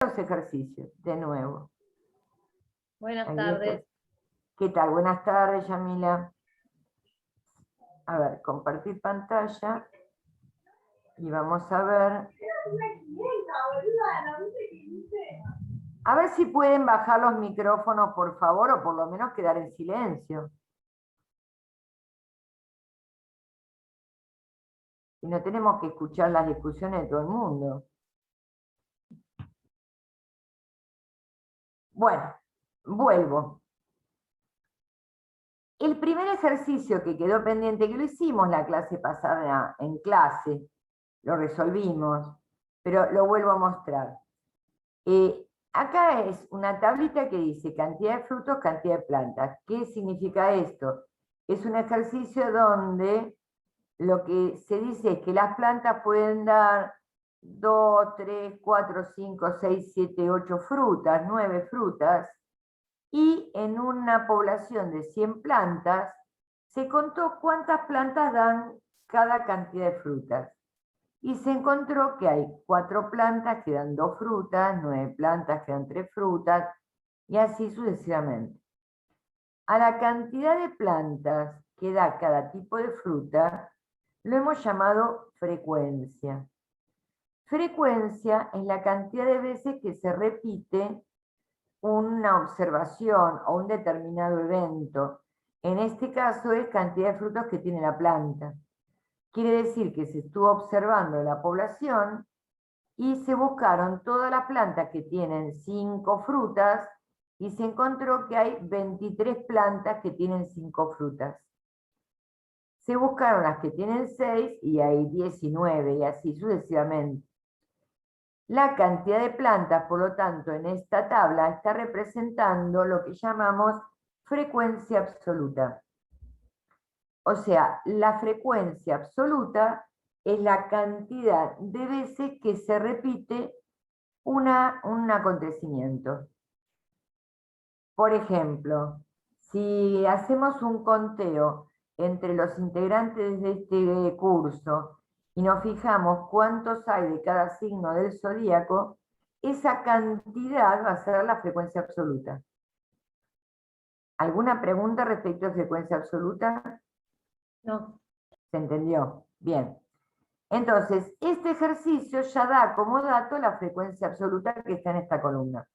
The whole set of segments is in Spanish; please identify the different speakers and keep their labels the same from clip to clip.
Speaker 1: los ejercicios, de nuevo.
Speaker 2: Buenas
Speaker 1: Ahí
Speaker 2: tardes.
Speaker 1: está. ¿Qué tal? Buenas tardes, Yamila. A ver, compartir pantalla. Y vamos a ver. A ver si pueden bajar los micrófonos, por favor, o por lo menos quedar en silencio. Y no tenemos que escuchar las discusiones de todo el mundo. Bueno, vuelvo. El primer ejercicio que quedó pendiente, que lo hicimos la clase pasada en clase, lo resolvimos, pero lo vuelvo a mostrar. Acá es una tablita que dice cantidad de frutos, cantidad de plantas. ¿Qué significa esto? Es un ejercicio donde lo que se dice es que las plantas pueden dar 2, 3, 4, 5, 6, 7, 8 frutas, 9 frutas, y en una población de 100 plantas se contó cuántas plantas dan cada cantidad de frutas. Y se encontró que hay 4 plantas que dan 2 frutas, 9 plantas que dan 3 frutas, y así sucesivamente. A la cantidad de plantas que da cada tipo de fruta, lo hemos llamado frecuencia. Frecuencia es la cantidad de veces que se repite una observación o un determinado evento. En este caso es cantidad de frutos que tiene la planta. Quiere decir que se estuvo observando la población y se buscaron todas las plantas que tienen 5 frutas y se encontró que hay 23 plantas que tienen 5 frutas. Se buscaron las que tienen 6 y hay 19 y así sucesivamente. La cantidad de plantas, por lo tanto, en esta tabla está representando lo que llamamos frecuencia absoluta. O sea, la frecuencia absoluta es la cantidad de veces que se repite un acontecimiento. Por ejemplo, si hacemos un conteo entre los integrantes de este curso y nos fijamos cuántos hay de cada signo del zodíaco, esa cantidad va a ser la frecuencia absoluta. ¿Alguna pregunta respecto a frecuencia absoluta?
Speaker 2: No.
Speaker 1: ¿Se entendió? Bien. Entonces, este ejercicio ya da como dato la frecuencia absoluta que está en esta columna.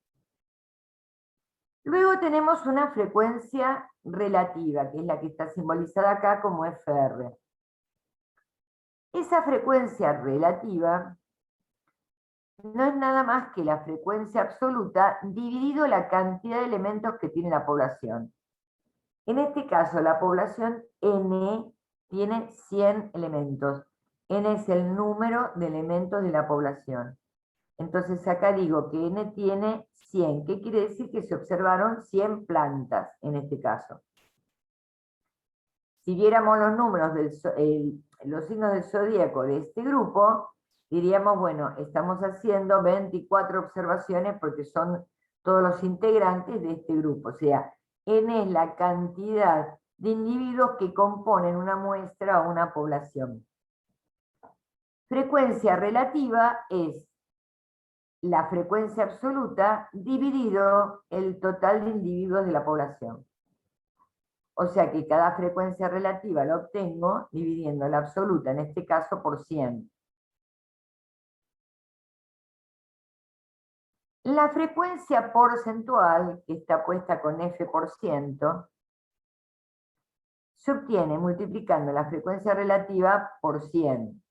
Speaker 1: Luego tenemos una frecuencia relativa, que es la que está simbolizada acá como FR. Esa frecuencia relativa no es nada más que la frecuencia absoluta dividido la cantidad de elementos que tiene la población. En este caso, la población N tiene 100 elementos. N es el número de elementos de la población. Entonces acá digo que N tiene 100. ¿Qué quiere decir? Que se observaron 100 plantas en este caso. Si viéramos los números, los signos del zodíaco de este grupo, diríamos, bueno, estamos haciendo 24 observaciones porque son todos los integrantes de este grupo. O sea, N es la cantidad de individuos que componen una muestra o una población. Frecuencia relativa es la frecuencia absoluta dividido el total de individuos de la población. O sea que cada frecuencia relativa la obtengo dividiendo la absoluta, en este caso, por 100. La frecuencia porcentual, que está puesta con F%, se obtiene multiplicando la frecuencia relativa por 100.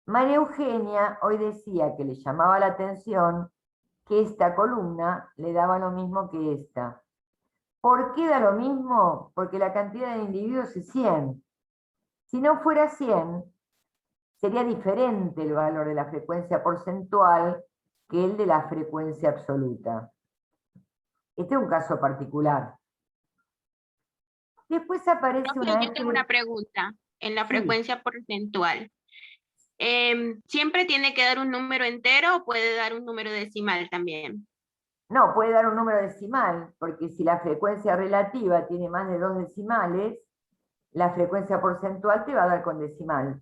Speaker 1: María Eugenia hoy decía que le llamaba la atención que esta columna le daba lo mismo que esta. ¿Por qué da lo mismo? Porque la cantidad de individuos es 100. Si no fuera 100, sería diferente el valor de la frecuencia porcentual que el de la frecuencia absoluta. Este es un caso particular. Después aparece
Speaker 3: Profe,
Speaker 1: una...
Speaker 3: yo tengo una pregunta en la
Speaker 1: Sí.
Speaker 3: frecuencia porcentual. ¿Siempre tiene que dar un número entero o puede dar un número decimal también?
Speaker 1: No, puede dar un número decimal, porque si la frecuencia relativa tiene más de 2 decimales, la frecuencia porcentual te va a dar con decimal.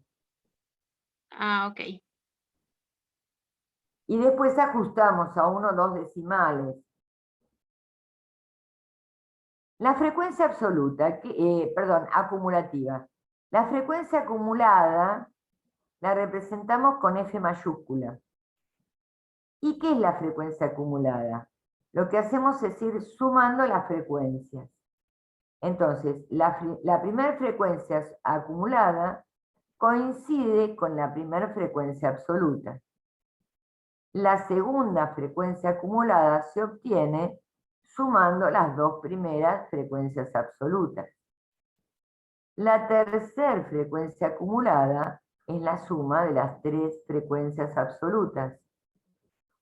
Speaker 3: Ah, ok.
Speaker 1: Y después ajustamos a 1 o 2 decimales. La frecuencia absoluta, acumulativa. La frecuencia acumulada la representamos con F mayúscula. ¿Y qué es la frecuencia acumulada? Lo que hacemos es ir sumando las frecuencias. Entonces, la primera frecuencia acumulada coincide con la primera frecuencia absoluta. La segunda frecuencia acumulada se obtiene sumando las dos primeras frecuencias absolutas. La tercera frecuencia acumulada es la suma de las tres frecuencias absolutas.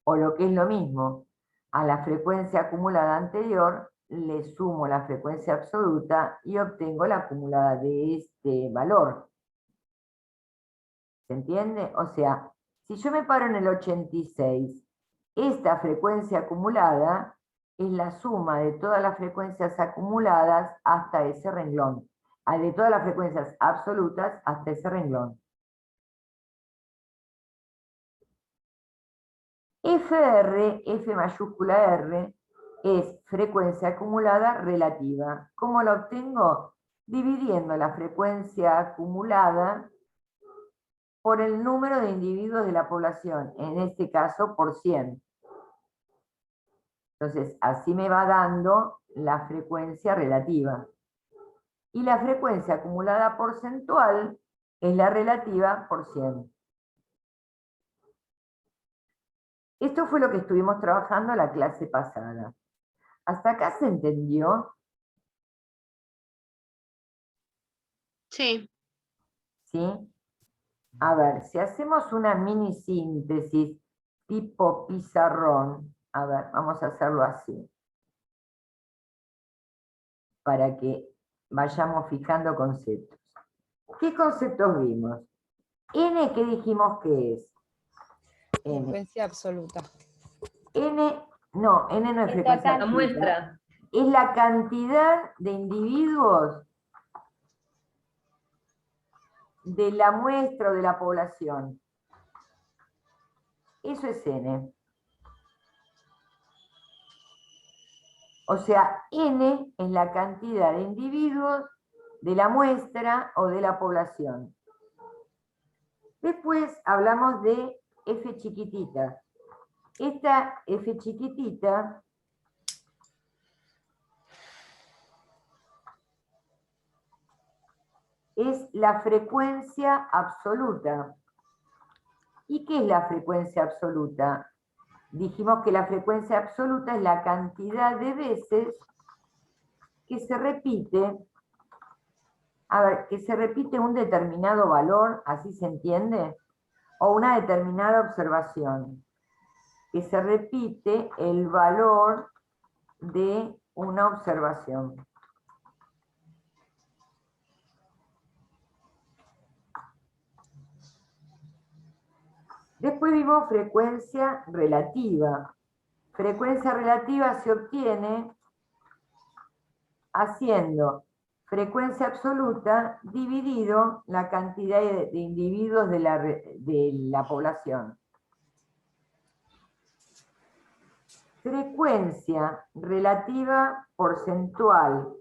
Speaker 1: O lo que es lo mismo, a la frecuencia acumulada anterior le sumo la frecuencia absoluta y obtengo la acumulada de este valor. ¿Se entiende? O sea, si yo me paro en el 86, esta frecuencia acumulada es la suma de todas las frecuencias acumuladas hasta ese renglón. De todas las frecuencias absolutas hasta ese renglón. FR, F mayúscula R, es frecuencia acumulada relativa. ¿Cómo la obtengo? Dividiendo la frecuencia acumulada por el número de individuos de la población, en este caso por 100. Entonces, así me va dando la frecuencia relativa. Y la frecuencia acumulada porcentual es la relativa por 100. Esto fue lo que estuvimos trabajando la clase pasada. ¿Hasta acá se entendió?
Speaker 3: Sí.
Speaker 1: ¿Sí? A ver, si hacemos una mini síntesis tipo pizarrón, a ver, vamos a hacerlo así, para que vayamos fijando conceptos. ¿Qué conceptos vimos? N, ¿qué dijimos que es? N.
Speaker 4: Frecuencia absoluta.
Speaker 1: N no es frecuencia
Speaker 2: La
Speaker 1: absoluta.
Speaker 2: muestra.
Speaker 1: Es la cantidad de individuos de la muestra o de la población. Eso es N. O sea, N es la cantidad de individuos de la muestra o de la población. Después hablamos de F chiquitita. Esta F chiquitita es la frecuencia absoluta. ¿Y qué es la frecuencia absoluta? Dijimos que la frecuencia absoluta es la cantidad de veces que se repite, que se repite un determinado valor, ¿así se entiende? O una determinada observación, que se repite el valor de una observación. Después vimos frecuencia relativa. Frecuencia relativa se obtiene haciendo frecuencia absoluta dividido la cantidad de individuos de la población. Frecuencia relativa porcentual.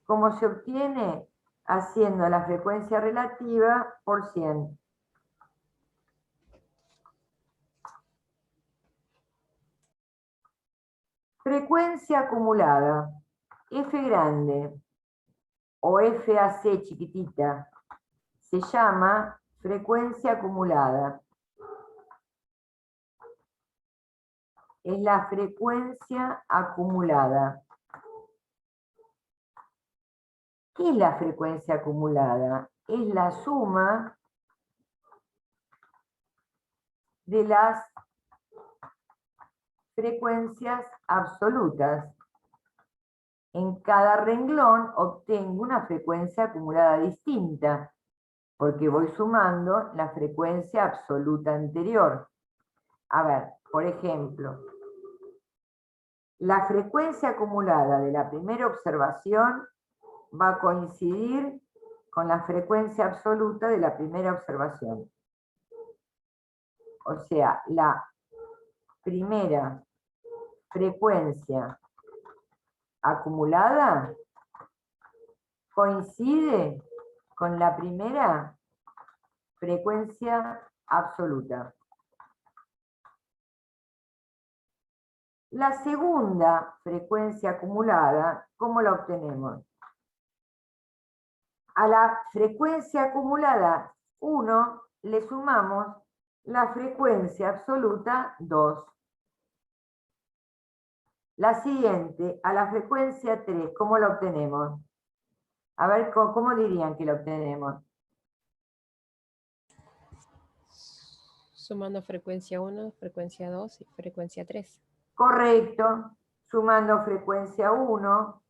Speaker 1: ¿Cómo se obtiene? Haciendo la frecuencia relativa por 100. Frecuencia acumulada. F grande o FAC chiquitita se llama frecuencia acumulada. Es la frecuencia acumulada. ¿Qué es la frecuencia acumulada? Es la suma de las frecuencias absolutas. En cada renglón obtengo una frecuencia acumulada distinta, porque voy sumando la frecuencia absoluta anterior. A ver, por ejemplo, la frecuencia acumulada de la primera observación va a coincidir con la frecuencia absoluta de la primera observación. O sea, la primera frecuencia acumulada coincide con la primera frecuencia absoluta. La segunda frecuencia acumulada, ¿cómo la obtenemos? A la frecuencia acumulada 1 le sumamos la frecuencia absoluta 2. La siguiente, a la frecuencia 3, ¿cómo la obtenemos? A ver, ¿cómo dirían que la obtenemos?
Speaker 2: Sumando frecuencia 1, frecuencia 2 y frecuencia 3.
Speaker 1: Correcto, sumando frecuencia 1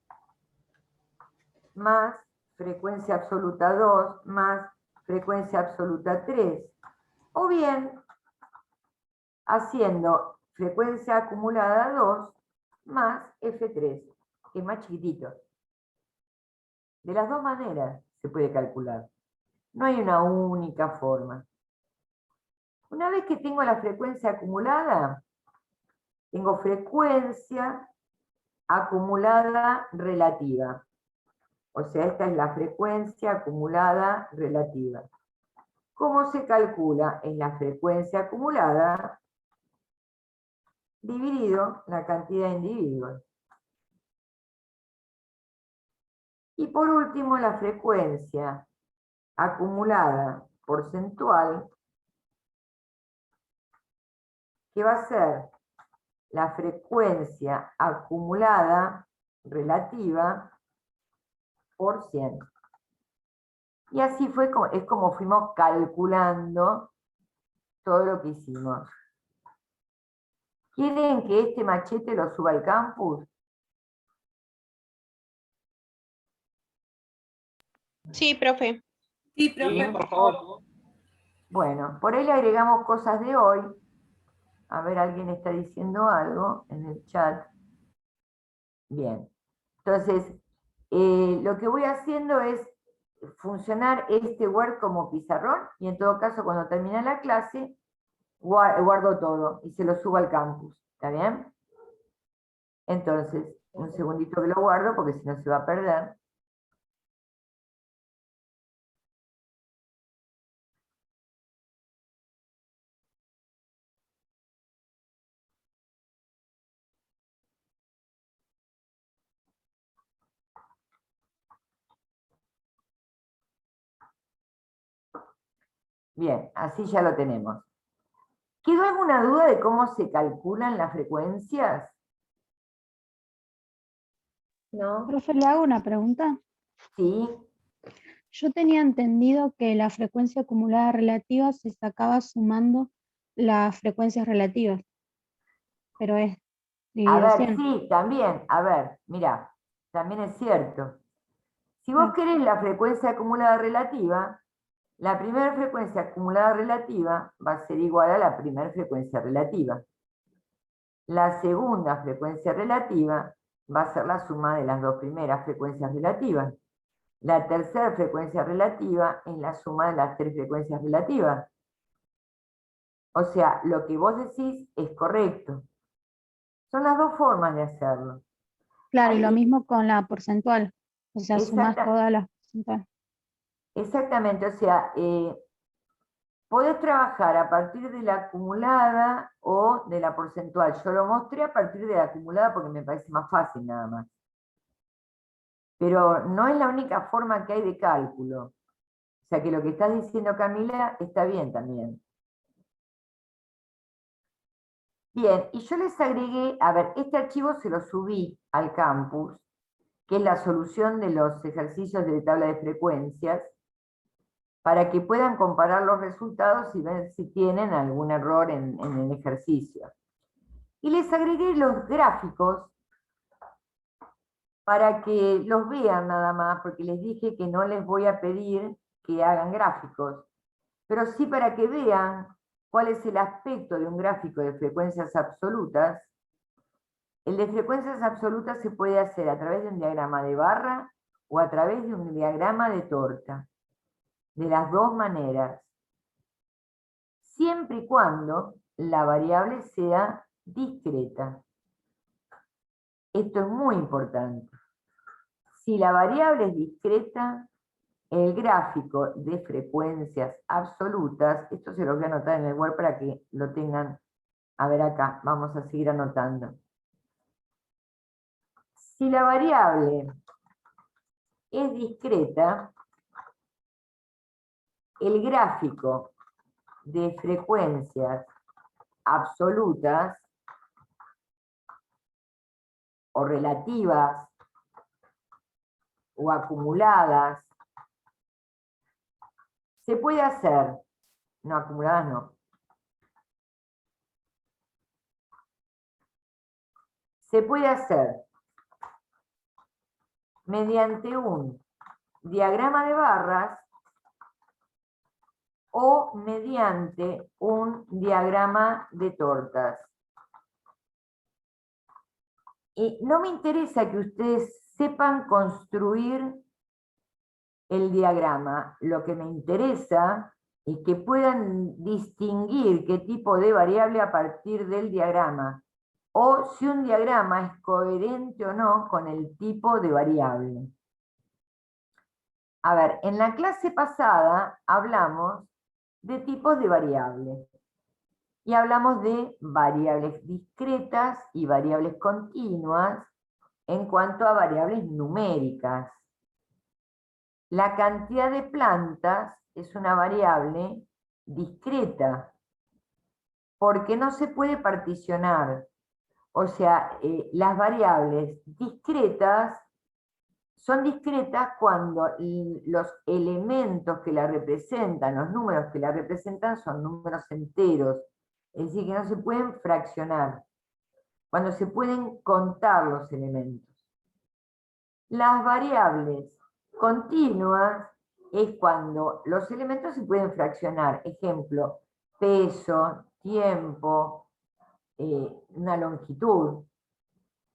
Speaker 1: más frecuencia absoluta 2 más frecuencia absoluta 3. O bien, haciendo frecuencia acumulada 2 más F3, que es más chiquitito. De las dos maneras se puede calcular. No hay una única forma. Una vez que tengo la frecuencia acumulada, tengo frecuencia acumulada relativa. O sea, esta es la frecuencia acumulada relativa. ¿Cómo se calcula? Es la frecuencia acumulada dividido la cantidad de individuos. Y por último, la frecuencia acumulada porcentual, que va a ser la frecuencia acumulada relativa por 100. Y así es como fuimos calculando todo lo que hicimos. ¿Quieren que este machete lo suba al campus?
Speaker 3: Sí, profe.
Speaker 4: Sí, profe, por favor.
Speaker 1: Bueno, por ahí le agregamos cosas de hoy. A ver, alguien está diciendo algo en el chat. Bien. Entonces, lo que voy haciendo es funcionar este Word como pizarrón, y en todo caso, cuando termine la clase, guardo todo y se lo subo al campus. ¿Está bien? Entonces, un segundito que lo guardo, porque si no se va a perder. Bien, así ya lo tenemos. ¿Quedó alguna duda de cómo se calculan las frecuencias?
Speaker 2: ¿No?
Speaker 5: Profe, le hago una pregunta.
Speaker 1: Sí.
Speaker 5: Yo tenía entendido que la frecuencia acumulada relativa se sacaba sumando las frecuencias relativas, pero es
Speaker 1: A
Speaker 5: dividido
Speaker 1: ver,
Speaker 5: 100.
Speaker 1: sí, también. A ver, mira, también es cierto. Si vos
Speaker 5: Claro.
Speaker 1: querés la frecuencia acumulada relativa, la primera frecuencia acumulada relativa va a ser igual a la primera frecuencia relativa. La segunda frecuencia relativa va a ser la suma de las dos primeras frecuencias relativas. La tercera frecuencia relativa es la suma de las tres frecuencias relativas. O sea, lo que vos decís es correcto. Son las dos formas de hacerlo.
Speaker 5: Claro, y
Speaker 1: Ahí-
Speaker 5: lo mismo con la porcentual. O sea, sumás
Speaker 1: Exacta-
Speaker 5: todas las porcentuales.
Speaker 1: Exactamente, o sea, podés trabajar a partir de la acumulada o de la porcentual. Yo lo mostré a partir de la acumulada porque me parece más fácil nada más. Pero no es la única forma que hay de cálculo. O sea que lo que estás diciendo, Camila, está bien también. Bien, y yo les agregué, a ver, este archivo se lo subí al campus, que es la solución de los ejercicios de tabla de frecuencias, para que puedan comparar los resultados y ver si tienen algún error en el ejercicio. Y les agregué los gráficos para que los vean nada más, porque les dije que no les voy a pedir que hagan gráficos, pero sí para que vean cuál es el aspecto de un gráfico de frecuencias absolutas. El de frecuencias absolutas se puede hacer a través de un diagrama de barra o a través de un diagrama de torta. De las dos maneras. Siempre y cuando la variable sea discreta. Esto es muy importante. Si la variable es discreta, el gráfico de frecuencias absolutas, esto se lo voy a anotar en el Word para que lo tengan. A ver acá, vamos a seguir anotando. Si la variable es discreta, el gráfico de frecuencias absolutas o relativas o acumuladas se puede hacer, no, acumuladas no, se puede hacer mediante un diagrama de barras o mediante un diagrama de tortas. Y no me interesa que ustedes sepan construir el diagrama, lo que me interesa es que puedan distinguir qué tipo de variable a partir del diagrama, o si un diagrama es coherente o no con el tipo de variable. A ver, en la clase pasada hablamos de tipos de variables. Y hablamos de variables discretas y variables continuas en cuanto a variables numéricas. La cantidad de plantas es una variable discreta, porque no se puede particionar. O sea, las variables discretas son discretas cuando los elementos que la representan, los números que la representan son números enteros. Es decir, que no se pueden fraccionar, cuando se pueden contar los elementos. Las variables continuas es cuando los elementos se pueden fraccionar. Ejemplo, peso, tiempo, una longitud.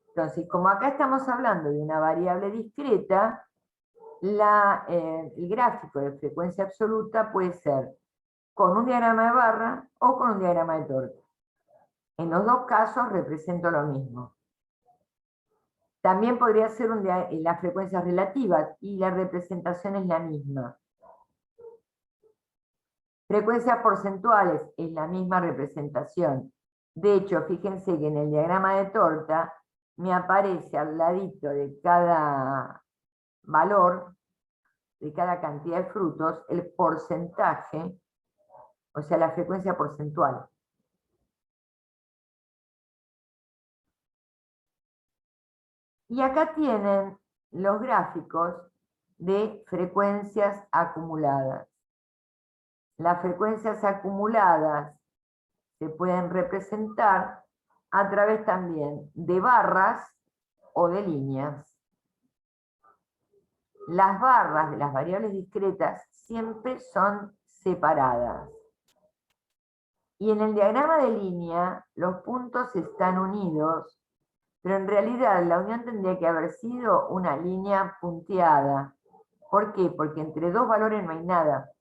Speaker 1: Entonces, como acá estamos hablando de una variable discreta, el gráfico de frecuencia absoluta puede ser con un diagrama de barra o con un diagrama de torta. En los dos casos represento lo mismo. También podría ser las frecuencias relativas y la representación es la misma. Frecuencias porcentuales es la misma representación. De hecho, fíjense que en el diagrama de torta me aparece al ladito de cada valor, de cada cantidad de frutos, el porcentaje, o sea, la frecuencia porcentual. Y acá tienen los gráficos de frecuencias acumuladas. Las frecuencias acumuladas se pueden representar a través también de barras o de líneas. Las barras de las variables discretas siempre son separadas. Y en el diagrama de línea los puntos están unidos, pero en realidad la unión tendría que haber sido una línea punteada. ¿Por qué? Porque entre dos valores no hay nada.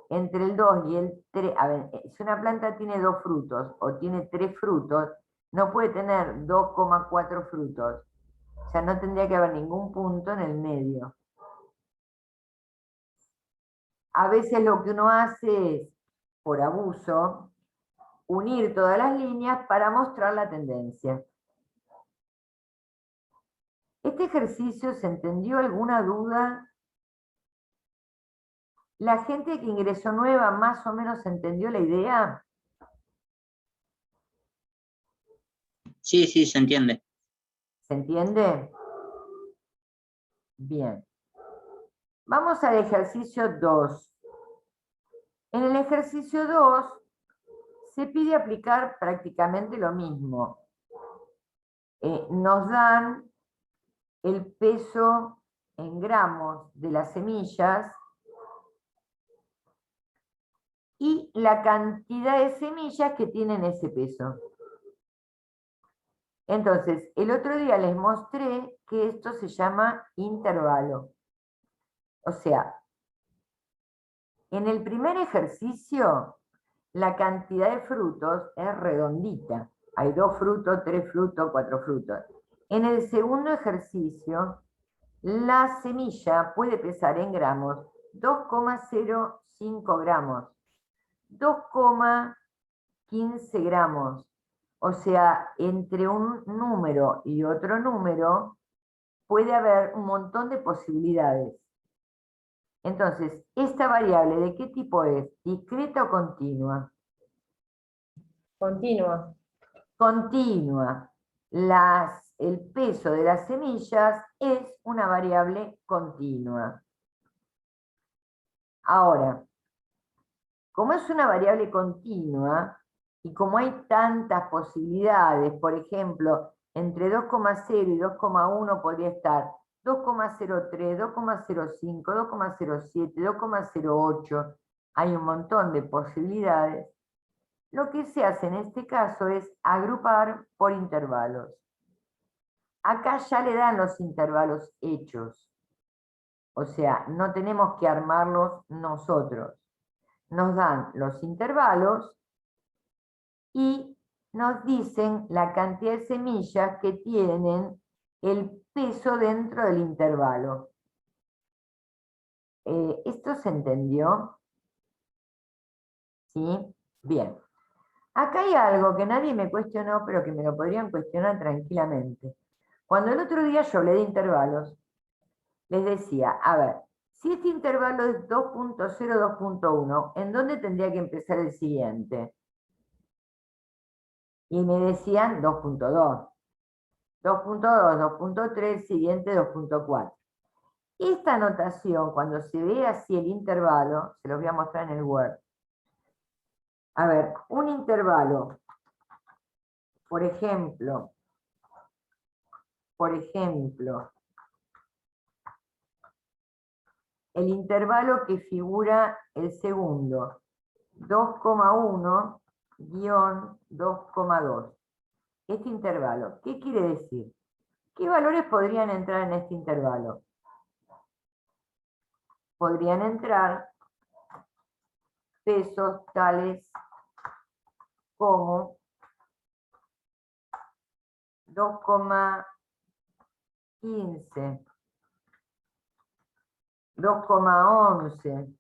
Speaker 1: Entre el 2 y el 3, a ver, si una planta tiene 2 frutos o tiene 3 frutos, no puede tener 2,4 frutos. O sea, no tendría que haber ningún punto en el medio. A veces lo que uno hace es, por abuso, unir todas las líneas para mostrar la tendencia. ¿Este ejercicio se entendió? ¿Alguna duda? ¿La gente que ingresó nueva más o menos entendió la idea?
Speaker 4: Sí, sí, se entiende.
Speaker 1: ¿Se entiende? Bien. Vamos al ejercicio 2. En el ejercicio 2 se pide aplicar prácticamente lo mismo. Nos dan el peso en gramos de las semillas y la cantidad de semillas que tienen ese peso. Entonces, el otro día les mostré que esto se llama intervalo. O sea, en el primer ejercicio, la cantidad de frutos es redondita. Hay 2 frutos, 3 frutos, 4 frutos. En el segundo ejercicio, la semilla puede pesar en gramos 2,05 gramos, 2,15 gramos. O sea, entre un número y otro número puede haber un montón de posibilidades. Entonces, ¿esta variable de qué tipo es? ¿Discreta o continua?
Speaker 2: Continua.
Speaker 1: Continua. El peso de las semillas es una variable continua. Ahora, como es una variable continua y como hay tantas posibilidades, por ejemplo, entre 2,0 y 2,1 podría estar 2,03, 2,05, 2,07, 2,08, hay un montón de posibilidades. Lo que se hace en este caso es agrupar por intervalos. Acá ya le dan los intervalos hechos. O sea, no tenemos que armarlos nosotros. Nos dan los intervalos y nos dicen la cantidad de semillas que tienen el peso dentro del intervalo. ¿Esto se entendió? ¿Sí? Bien. Acá hay algo que nadie me cuestionó, pero que me lo podrían cuestionar tranquilamente. Cuando el otro día yo hablé de intervalos, les decía, a ver, si este intervalo es 2.0, 2.1, ¿en dónde tendría que empezar el siguiente? Y me decían 2.2, 2.2, 2.3, siguiente 2.4. Esta notación, cuando se ve así el intervalo, se los voy a mostrar en el Word. A ver, un intervalo, por ejemplo, el intervalo que figura el segundo, 2,1 2,2. Este intervalo, ¿qué quiere decir? ¿Qué valores podrían entrar en este intervalo? Podrían entrar pesos tales como 2,15, 2,11,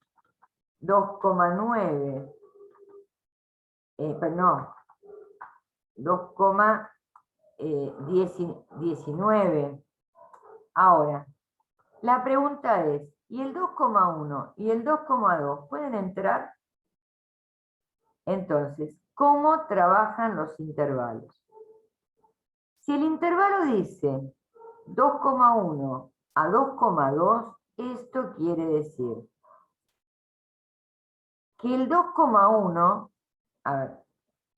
Speaker 1: 2,9, perdón, 2,19. Ahora, la pregunta es, ¿y el 2,1 y el 2,2 pueden entrar? Entonces, ¿cómo trabajan los intervalos? Si el intervalo dice 2,1 a 2,2, esto quiere decir que el 2,1, a ver,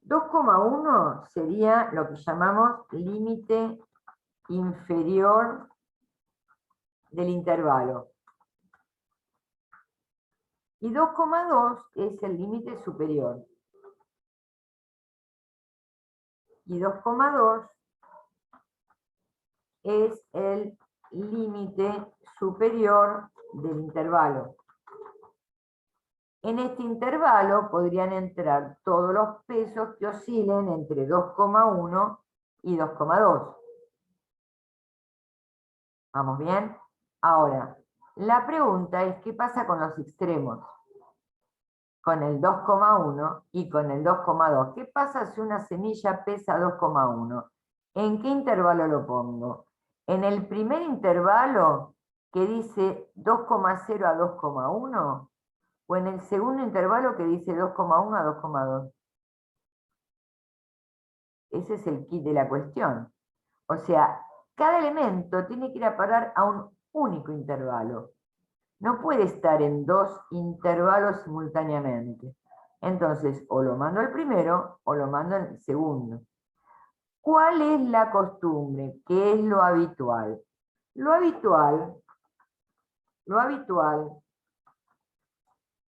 Speaker 1: 2,1 sería lo que llamamos límite inferior del intervalo. Y 2,2 es el límite superior. Y 2,2 es el límite superior del intervalo. En este intervalo podrían entrar todos los pesos que oscilen entre 2,1 y 2,2. ¿Vamos bien? Ahora, la pregunta es, ¿qué pasa con los extremos? Con el 2,1 y con el 2,2. ¿Qué pasa si una semilla pesa 2,1? ¿En qué intervalo lo pongo? ¿En el primer intervalo que dice 2,0 a 2,1? ¿O en el segundo intervalo que dice 2,1 a 2,2? Ese es el kit de la cuestión. O sea, cada elemento tiene que ir a parar a un único intervalo. No puede estar en dos intervalos simultáneamente. Entonces, o lo mando al primero o lo mando al segundo. ¿Cuál es la costumbre? ¿Qué es lo habitual? Lo habitual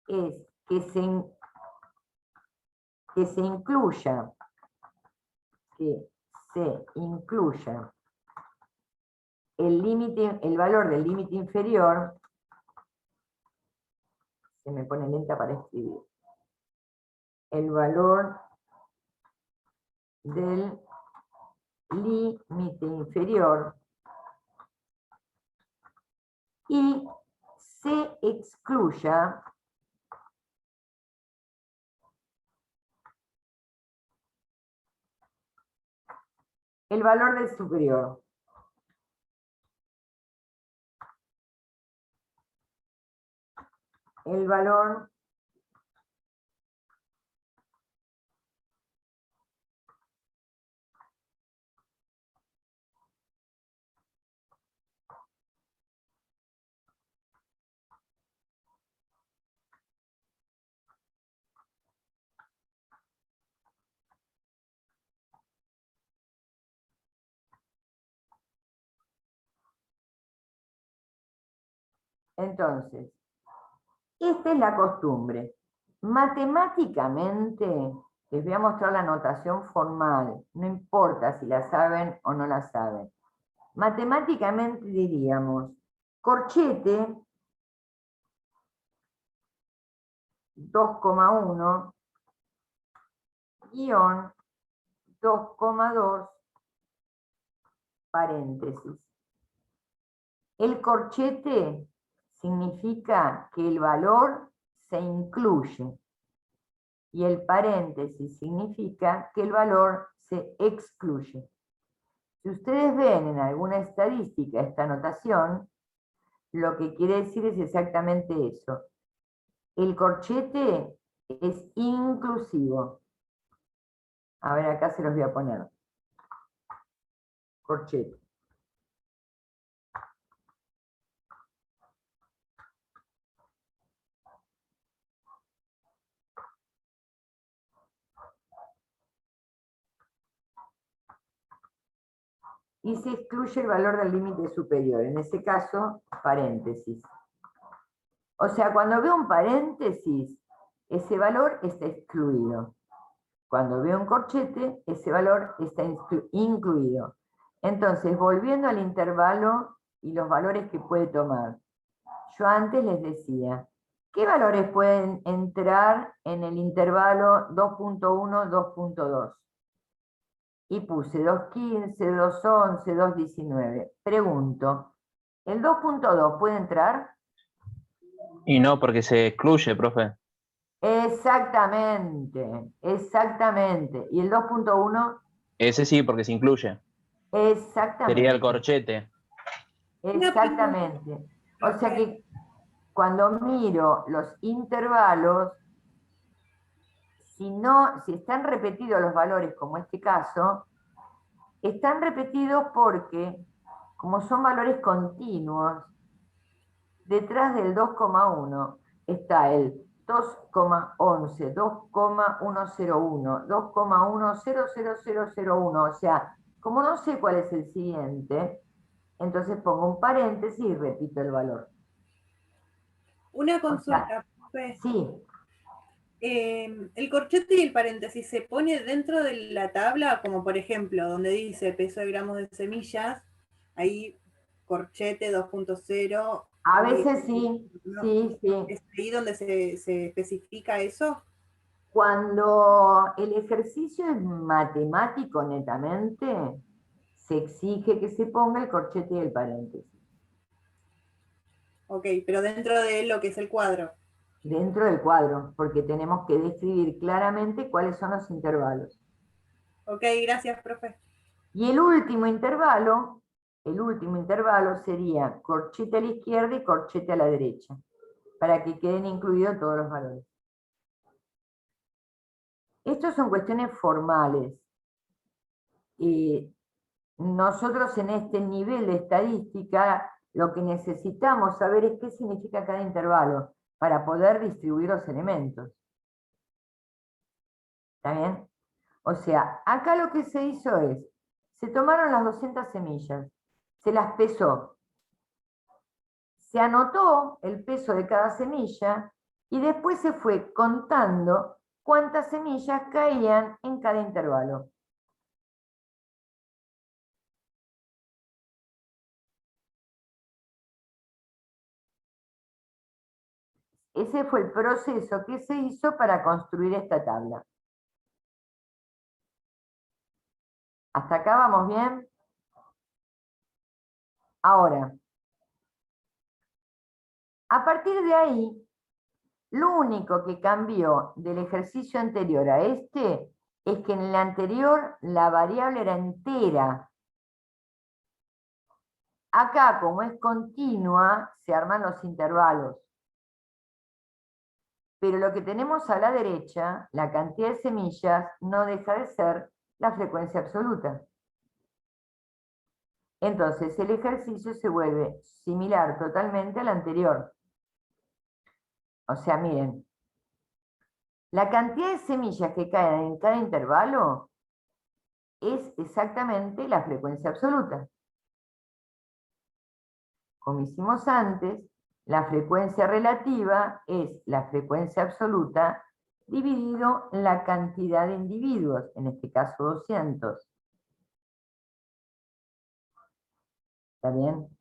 Speaker 1: es que se incluya el valor del límite inferior. Se me pone lenta para escribir. El valor del límite inferior y se excluya el valor del superior. El valor entonces, esta es la costumbre. Matemáticamente, les voy a mostrar la notación formal, no importa si la saben o no la saben. Matemáticamente diríamos, corchete 2,1 guión 2,2 paréntesis. El corchete significa que el valor se incluye y el paréntesis significa que el valor se excluye. Si ustedes ven en alguna estadística esta notación, lo que quiere decir es exactamente eso. El corchete es inclusivo. A ver, acá se los voy a poner. Corchete. Y se excluye el valor del límite superior, en ese caso, paréntesis. O sea, cuando veo un paréntesis, ese valor está excluido. Cuando veo un corchete, ese valor está incluido. Entonces, volviendo al intervalo y los valores que puede tomar. Yo antes les decía, ¿qué valores pueden entrar en el intervalo 2.1, 2.2? Y puse 2.15, 2.11, 2.19. Pregunto, ¿el 2.2 puede entrar?
Speaker 6: Y no, porque se excluye, profe.
Speaker 1: Exactamente, exactamente. ¿Y el 2.1?
Speaker 6: Ese sí, porque se incluye.
Speaker 1: Exactamente.
Speaker 6: Sería el corchete.
Speaker 1: Exactamente. O sea que cuando miro los intervalos, si están repetidos los valores, como este caso, están repetidos porque, como son valores continuos, detrás del 2,1 está el 2,11, 2,101, 2,1000001. O sea, como no sé cuál es el siguiente, entonces pongo un paréntesis y repito el valor.
Speaker 7: Una consulta, profe.
Speaker 1: Sí,
Speaker 7: El corchete y el paréntesis se pone dentro de la tabla, como por ejemplo, donde dice peso de gramos de semillas, ahí corchete 2.0.
Speaker 1: a veces sí, sí.
Speaker 7: ¿Es ahí donde se especifica eso?
Speaker 1: Cuando el ejercicio es matemático netamente, se exige que se ponga el corchete y el paréntesis.
Speaker 7: Ok, pero dentro de lo que es el cuadro.
Speaker 1: Dentro del cuadro, porque tenemos que describir claramente cuáles son los intervalos.
Speaker 7: Ok, gracias, profe.
Speaker 1: Y el último intervalo sería corchete a la izquierda y corchete a la derecha, para que queden incluidos todos los valores. Estos son cuestiones formales. Nosotros en este nivel de estadística, lo que necesitamos saber es qué significa cada intervalo, para poder distribuir los elementos. ¿Está bien? O sea, acá lo que se hizo es, se tomaron las 200 semillas, se las pesó, se anotó el peso de cada semilla y después se fue contando cuántas semillas caían en cada intervalo. Ese fue el proceso que se hizo para construir esta tabla. ¿Hasta acá vamos bien? Ahora, a partir de ahí, lo único que cambió del ejercicio anterior a este es que en el anterior la variable era entera. Acá, como es continua, se arman los intervalos. Pero lo que tenemos a la derecha, la cantidad de semillas, no deja de ser la frecuencia absoluta. Entonces el ejercicio se vuelve similar totalmente al anterior. O sea, miren, la cantidad de semillas que caen en cada intervalo es exactamente la frecuencia absoluta. Como hicimos antes, la frecuencia relativa es la frecuencia absoluta dividido la cantidad de individuos, en este caso 200. ¿Está bien?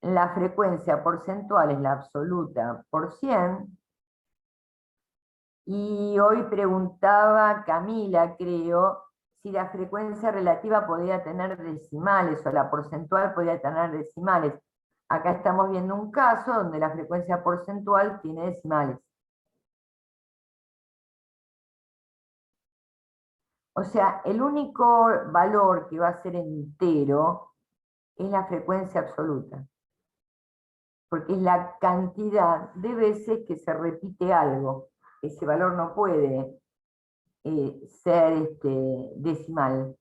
Speaker 1: La frecuencia porcentual es la absoluta por 100. Y hoy preguntaba Camila, creo, si la frecuencia relativa podía tener decimales o la porcentual podía tener decimales. Acá estamos viendo un caso donde la frecuencia porcentual tiene decimales. O sea, el único valor que va a ser entero es la frecuencia absoluta. Porque es la cantidad de veces que se repite algo. Ese valor no puede ser decimal.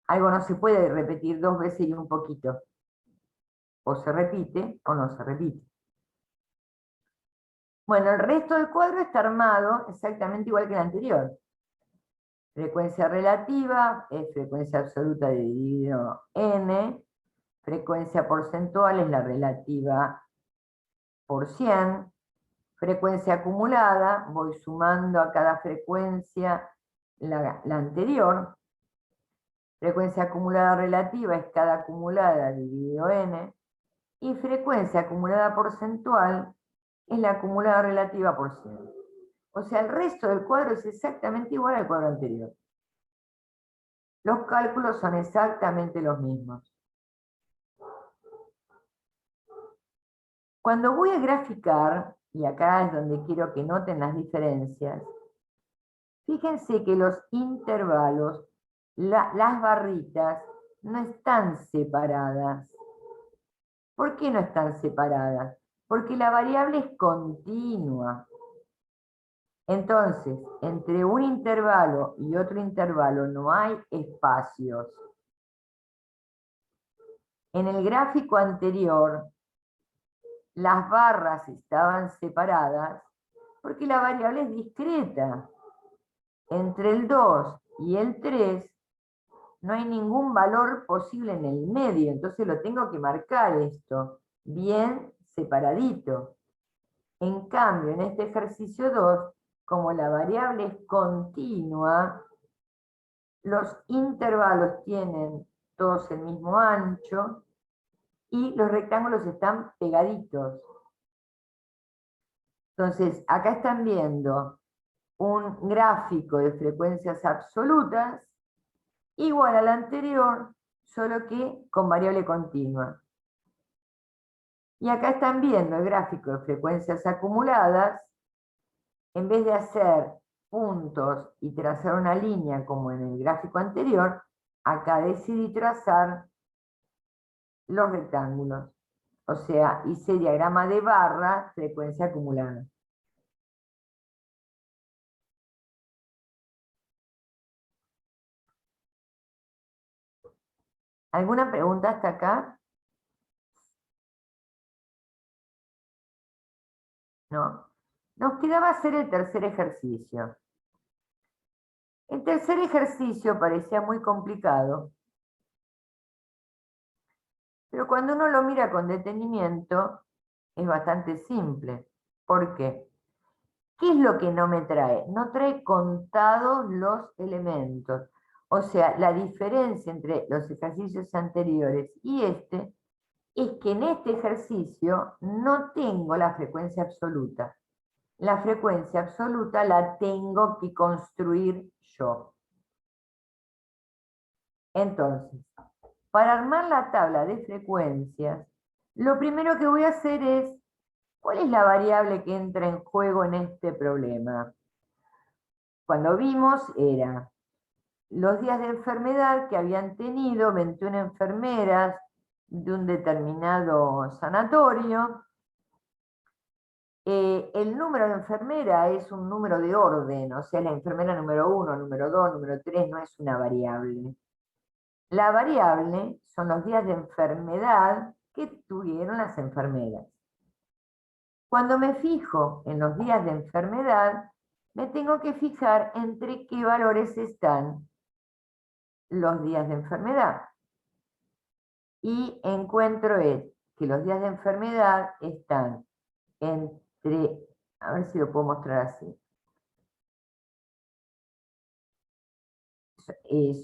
Speaker 1: Algo no se puede repetir 2 veces y un poquito. O se repite o no se repite. Bueno, el resto del cuadro está armado exactamente igual que el anterior. Frecuencia relativa es frecuencia absoluta dividido n. Frecuencia porcentual es la relativa por 100. Frecuencia acumulada, voy sumando a cada frecuencia la anterior. Frecuencia acumulada relativa es cada acumulada dividido n. Y frecuencia acumulada porcentual es la acumulada relativa por 100. O sea, el resto del cuadro es exactamente igual al cuadro anterior. Los cálculos son exactamente los mismos. Cuando voy a graficar, y acá es donde quiero que noten las diferencias, fíjense que los intervalos, las barritas, no están separadas. ¿Por qué no están separadas? Porque la variable es continua. Entonces, entre un intervalo y otro intervalo no hay espacios. En el gráfico anterior, las barras estaban separadas porque la variable es discreta. Entre el 2 y el 3 no hay ningún valor posible en el medio, entonces lo tengo que marcar esto, bien separadito. En cambio, en este ejercicio 2, como la variable es continua, los intervalos tienen todos el mismo ancho y los rectángulos están pegaditos. Entonces, acá están viendo un gráfico de frecuencias absolutas igual al anterior, solo que con variable continua. Y acá están viendo el gráfico de frecuencias acumuladas. En vez de hacer puntos y trazar una línea como en el gráfico anterior, acá decidí trazar los rectángulos. O sea, hice diagrama de barra, frecuencia acumulada. ¿Alguna pregunta hasta acá? ¿No? Nos quedaba hacer el tercer ejercicio. El tercer ejercicio parecía muy complicado, pero cuando uno lo mira con detenimiento, es bastante simple. ¿Por qué? ¿Qué es lo que no me trae? No trae contados los elementos. O sea, la diferencia entre los ejercicios anteriores y este es que en este ejercicio no tengo la frecuencia absoluta. La frecuencia absoluta la tengo que construir yo. Entonces, para armar la tabla de frecuencias, lo primero que voy a hacer es, ¿cuál es la variable que entra en juego en este problema? Cuando vimos era los días de enfermedad que habían tenido 21 enfermeras de un determinado sanatorio. El número de enfermera es un número de orden, o sea, la enfermera número 1, número 2, número 3 no es una variable. La variable son los días de enfermedad que tuvieron las enfermeras. Cuando me fijo en los días de enfermedad, me tengo que fijar entre qué valores están los días de enfermedad. Y encuentro que los días de enfermedad están entre, a ver si lo puedo mostrar así.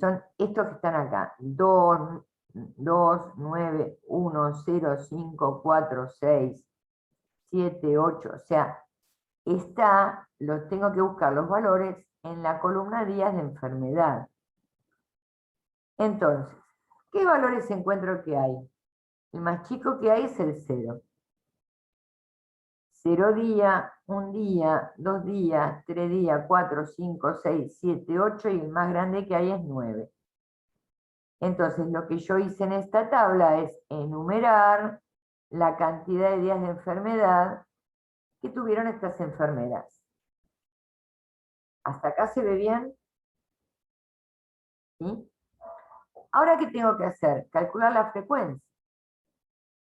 Speaker 1: Son estos que están acá, 2, 9, 1, 0, 5, 4, 6, 7, 8, o sea, los tengo que buscar los valores en la columna días de enfermedad. Entonces, ¿qué valores encuentro que hay? El más chico que hay es el 0. 0 día, 1 día, 2 días, 3 días, 4, 5, 6, 7, 8 y el más grande que hay es 9. Entonces lo que yo hice en esta tabla es enumerar la cantidad de días de enfermedad que tuvieron estas enfermeras. ¿Hasta acá se ve bien? ¿Sí? Ahora, ¿qué tengo que hacer? Calcular la frecuencia.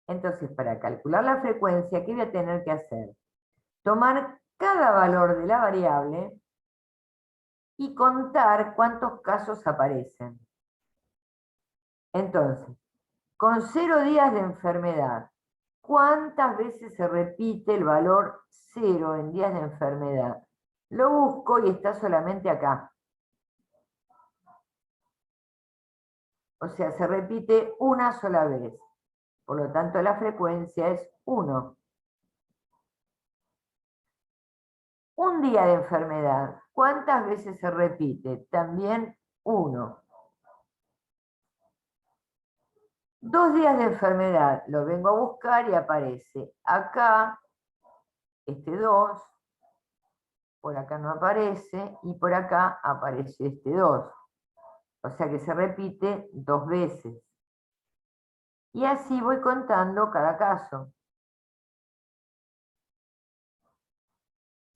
Speaker 1: Entonces, para calcular la frecuencia, ¿qué voy a tener que hacer? Tomar cada valor de la variable y contar cuántos casos aparecen. Entonces, con 0 días de enfermedad, ¿cuántas veces se repite el valor 0 en días de enfermedad? Lo busco y está solamente acá. O sea, se repite una sola vez. Por lo tanto, la frecuencia es 1. Un día de enfermedad, ¿cuántas veces se repite? También 1. 2 días de enfermedad, lo vengo a buscar y aparece acá, este 2, por acá no aparece, y por acá aparece este 2. O sea que se repite 2 veces. Y así voy contando cada caso.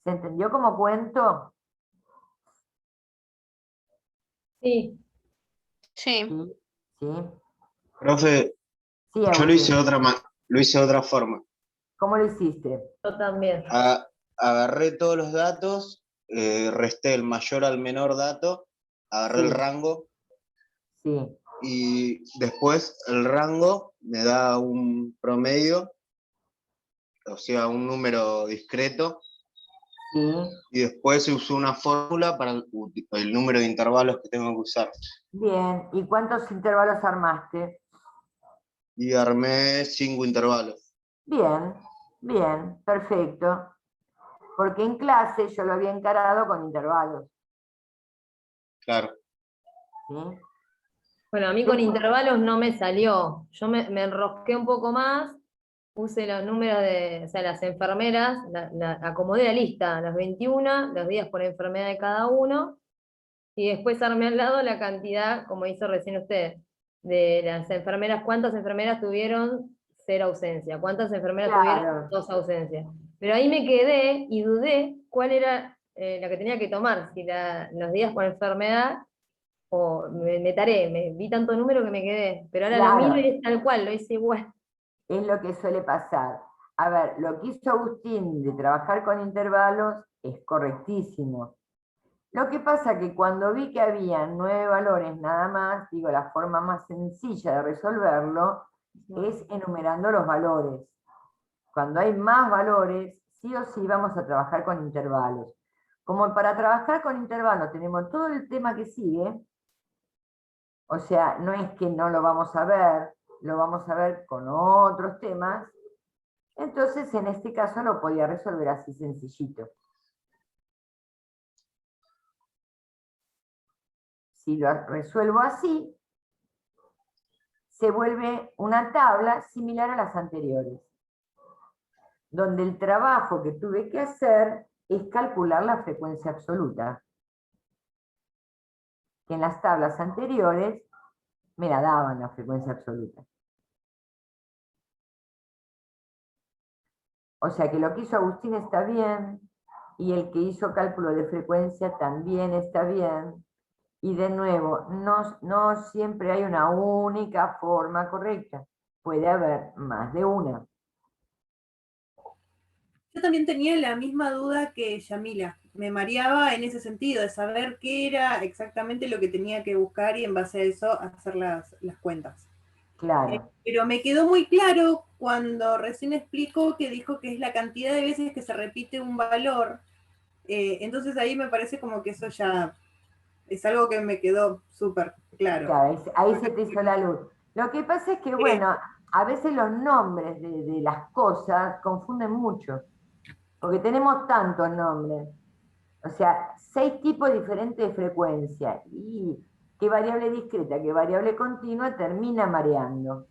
Speaker 1: ¿Se entendió cómo cuento?
Speaker 2: Sí,
Speaker 3: Sí.
Speaker 1: Sí. ¿Sí?
Speaker 8: Profe,
Speaker 1: Sí,
Speaker 8: yo lo hice
Speaker 1: Agustín.
Speaker 8: lo hice de otra forma.
Speaker 1: ¿Cómo lo hiciste?
Speaker 2: yo también.
Speaker 8: Agarré todos los datos, resté el mayor al menor dato, agarré el
Speaker 1: Sí.
Speaker 8: rango
Speaker 1: Sí.
Speaker 8: y después el rango me da un promedio, o sea, un número discreto,
Speaker 1: Sí.
Speaker 8: y después se usó una fórmula para el número de intervalos que tengo que usar.
Speaker 1: Bien. ¿Y cuántos intervalos armaste?
Speaker 8: Y armé 5 intervalos.
Speaker 1: Bien. Bien. Perfecto. Porque en clase yo lo había encarado con intervalos.
Speaker 8: Claro.
Speaker 1: ¿Sí?
Speaker 2: Bueno, a mí con intervalos no me salió. Yo me enrosqué un poco más, puse los números de, o sea, las enfermeras, acomodé la lista, las 21, los días por enfermedad de cada uno, y después armé al lado la cantidad, como hizo recién usted, de las enfermeras, cuántas enfermeras tuvieron 0 ausencia, cuántas enfermeras tuvieron
Speaker 1: Claro.
Speaker 2: 2 ausencias. Pero ahí me quedé y dudé cuál era la que tenía que tomar, si los días por enfermedad o me taré, vi tanto número que me quedé. Pero ahora lo miro
Speaker 1: Claro.
Speaker 2: y es tal cual, lo hice igual.
Speaker 1: Es lo que suele pasar. A ver, lo que hizo Agustín de trabajar con intervalos es correctísimo. Lo que pasa que cuando vi que había 9 valores nada más, digo, la forma más sencilla de resolverlo es enumerando los valores. Cuando hay más valores, sí o sí vamos a trabajar con intervalos. Como para trabajar con intervalos tenemos todo el tema que sigue, o sea, no es que no lo vamos a ver, lo vamos a ver con otros temas, entonces en este caso lo podía resolver así sencillito. Si lo resuelvo así, se vuelve una tabla similar a las anteriores, donde el trabajo que tuve que hacer es calcular la frecuencia absoluta, que en las tablas anteriores me la daban la frecuencia absoluta. O sea que lo que hizo Agustín está bien, y el que hizo cálculo de frecuencia también está bien, y de nuevo, no siempre hay una única forma correcta, puede haber más de una.
Speaker 7: Yo también tenía la misma duda que Yamila. Me mareaba en ese sentido, de saber qué era exactamente lo que tenía que buscar y en base a eso hacer las cuentas.
Speaker 1: Claro.
Speaker 7: Pero me quedó muy claro cuando recién explicó que dijo que es la cantidad de veces que se repite un valor. Entonces ahí me parece como que eso ya es algo que me quedó súper claro.
Speaker 1: Claro, ahí se te hizo la luz. Lo que pasa es que, bueno, a veces los nombres de las cosas confunden mucho, porque tenemos tantos nombres. O sea, 6 tipos diferentes de frecuencia, y qué variable discreta, qué variable continua termina mareando.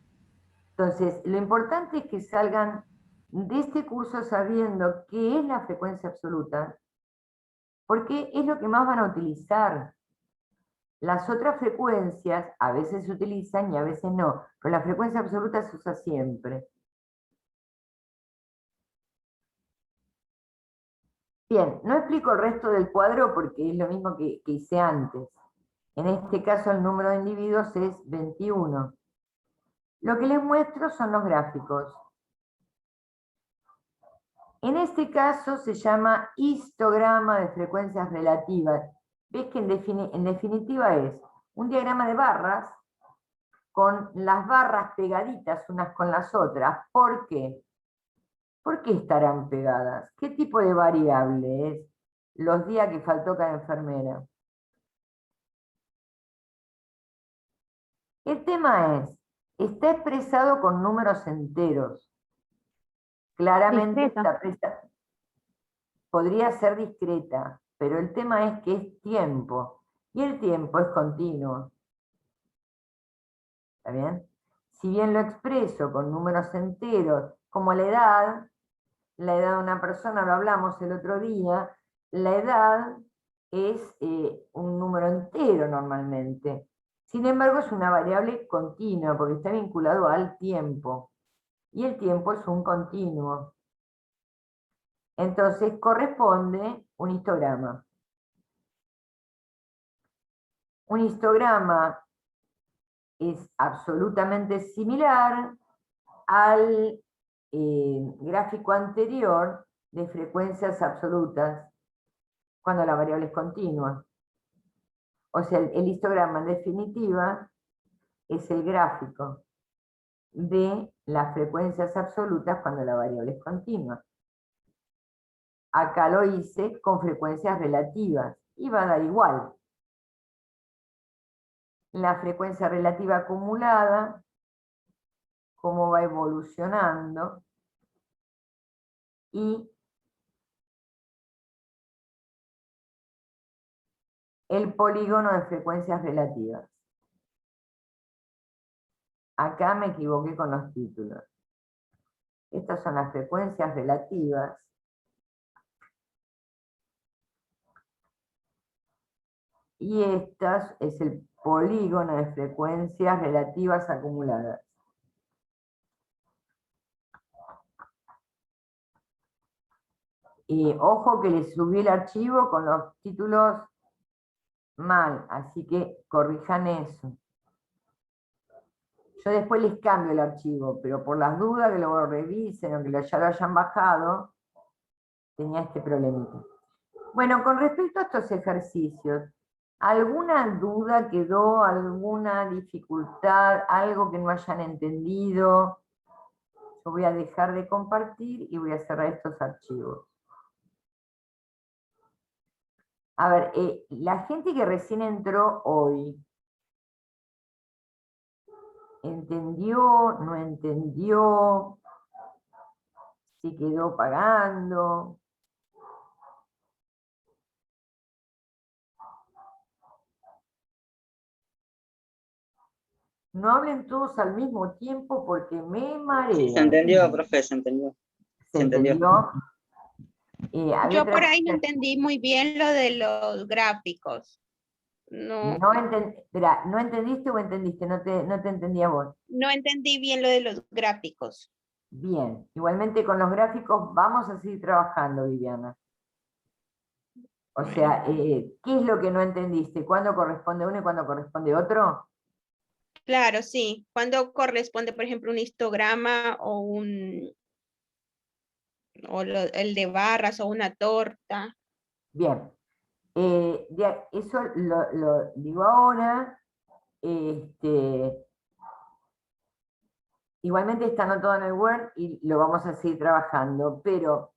Speaker 1: Entonces, lo importante es que salgan de este curso sabiendo qué es la frecuencia absoluta, porque es lo que más van a utilizar. Las otras frecuencias a veces se utilizan y a veces no, pero la frecuencia absoluta se usa siempre. Bien, no explico el resto del cuadro porque es lo mismo que hice antes. En este caso el número de individuos es 21. Lo que les muestro son los gráficos. En este caso se llama histograma de frecuencias relativas. Ves que en definitiva es un diagrama de barras con las barras pegaditas unas con las otras. ¿Por qué? ¿Por qué estarán pegadas? ¿Qué tipo de variable es los días que faltó cada enfermera? El tema es, está expresado con números enteros. Claramente
Speaker 5: Discreta.
Speaker 1: está expresado. Podría ser discreta, pero el tema es que es tiempo, y el tiempo es continuo. ¿Está bien? Si bien lo expreso con números enteros, como la edad de una persona, lo hablamos el otro día, la edad es un número entero normalmente. Sin embargo, es una variable continua, porque está vinculado al tiempo, y el tiempo es un continuo. Entonces corresponde un histograma. Un histograma es absolutamente similar al gráfico anterior de frecuencias absolutas, cuando la variable es continua. O sea, el histograma en definitiva es el gráfico de las frecuencias absolutas cuando la variable es continua. Acá lo hice con frecuencias relativas, y va a dar igual. La frecuencia relativa acumulada, cómo va evolucionando, y el polígono de frecuencias relativas. Acá me equivoqué con los títulos. Estas son las frecuencias relativas. Y estas es el polígono de frecuencias relativas acumuladas. Y ojo que les subí el archivo con los títulos mal, así que corrijan eso. Yo después les cambio el archivo, pero por las dudas que lo revisen o que ya lo hayan bajado, tenía este problemita. Bueno, con respecto a estos ejercicios, ¿alguna duda quedó? ¿Alguna dificultad? ¿Algo que no hayan entendido? Yo voy a dejar de compartir y voy a cerrar estos archivos. A ver, la gente que recién entró hoy, ¿entendió? ¿No entendió? ¿Si quedó pagando? No hablen todos al mismo tiempo porque me
Speaker 4: Sí,
Speaker 1: marea.
Speaker 4: se entendió, profe, se entendió.
Speaker 1: ¿Se
Speaker 4: se entendió.
Speaker 1: entendió? Había
Speaker 3: Yo por
Speaker 1: otra
Speaker 3: ahí no
Speaker 1: cosa.
Speaker 3: entendí muy bien lo de los gráficos. No,
Speaker 1: Espera, ¿no entendiste o entendiste? No te entendía vos.
Speaker 3: no entendí bien lo de los gráficos.
Speaker 1: Bien, igualmente con los gráficos vamos a seguir trabajando, Viviana. O sea, ¿qué es lo que no entendiste? ¿Cuándo corresponde uno y cuándo corresponde otro?
Speaker 3: Claro, sí. ¿Cuándo corresponde, por ejemplo, un histograma o el de barras o una torta?
Speaker 1: Bien, eso lo digo ahora. Igualmente está anotado en el Word y lo vamos a seguir trabajando, pero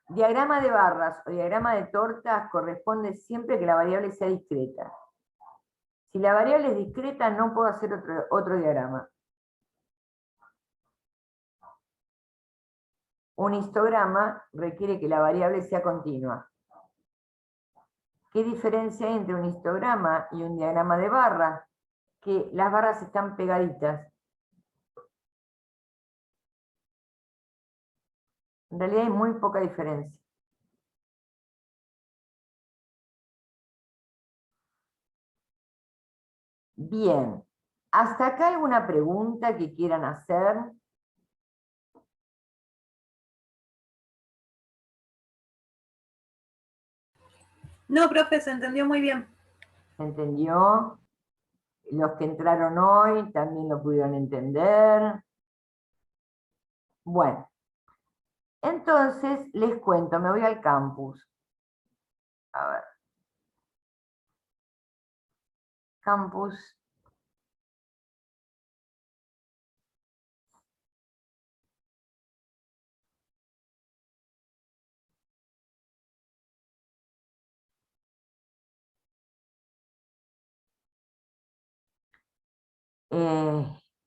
Speaker 1: diagrama de barras o diagrama de tortas corresponde siempre que la variable sea discreta. Si la variable es discreta, no puedo hacer otro diagrama. Un histograma requiere que la variable sea continua. ¿Qué diferencia hay entre un histograma y un diagrama de barras? Que las barras están pegaditas. En realidad hay muy poca diferencia. Bien, ¿hasta acá alguna pregunta que quieran hacer?
Speaker 7: No, profe, se entendió muy bien.
Speaker 1: ¿Se entendió? Los que entraron hoy también lo pudieron entender. Bueno, entonces les cuento, me voy al campus. A ver. Campus.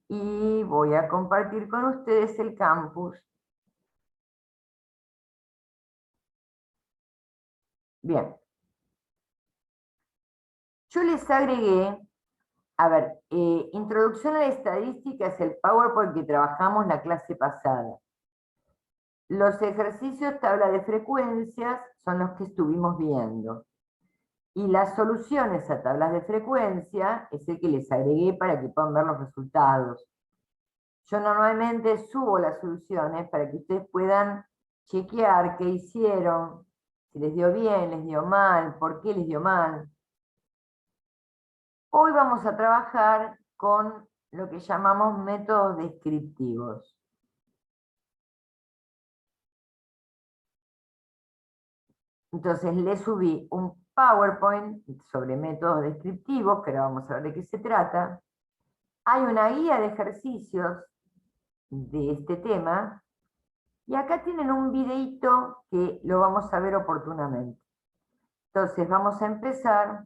Speaker 1: Y voy a compartir con ustedes el campus. Bien. Yo les agregué, a ver, introducción a la estadística es el PowerPoint que trabajamos la clase pasada. Los ejercicios tabla de frecuencias son los que estuvimos viendo. Y las soluciones a tablas de frecuencia es el que les agregué para que puedan ver los resultados. Yo normalmente subo las soluciones para que ustedes puedan chequear qué hicieron, si les dio bien, les dio mal, por qué les dio mal. Hoy vamos a trabajar con lo que llamamos métodos descriptivos. Entonces les subí un PowerPoint sobre métodos descriptivos, que ahora vamos a ver de qué se trata. Hay una guía de ejercicios de este tema, y acá tienen un videíto que lo vamos a ver oportunamente. Entonces vamos a empezar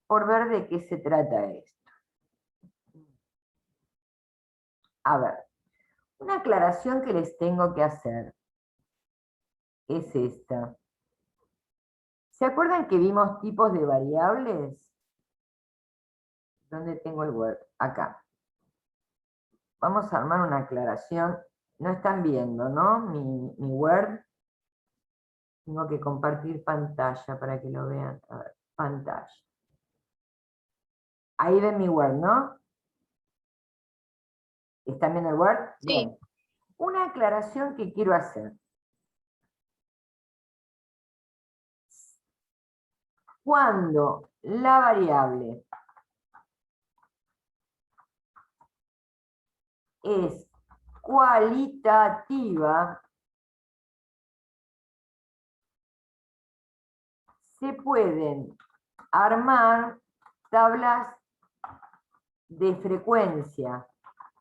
Speaker 1: por ver de qué se trata esto. A ver, una aclaración que les tengo que hacer es esta. ¿Se acuerdan que vimos tipos de variables? ¿Dónde tengo el Word? Acá. Vamos a armar una aclaración. No están viendo, ¿no? Mi Word. Tengo que compartir pantalla para que lo vean. A ver, pantalla. Ahí ven mi Word, ¿no? ¿Están viendo el Word?
Speaker 3: Sí.
Speaker 1: Bien. Una aclaración que quiero hacer. Cuando la variable es cualitativa, se pueden armar tablas de frecuencia.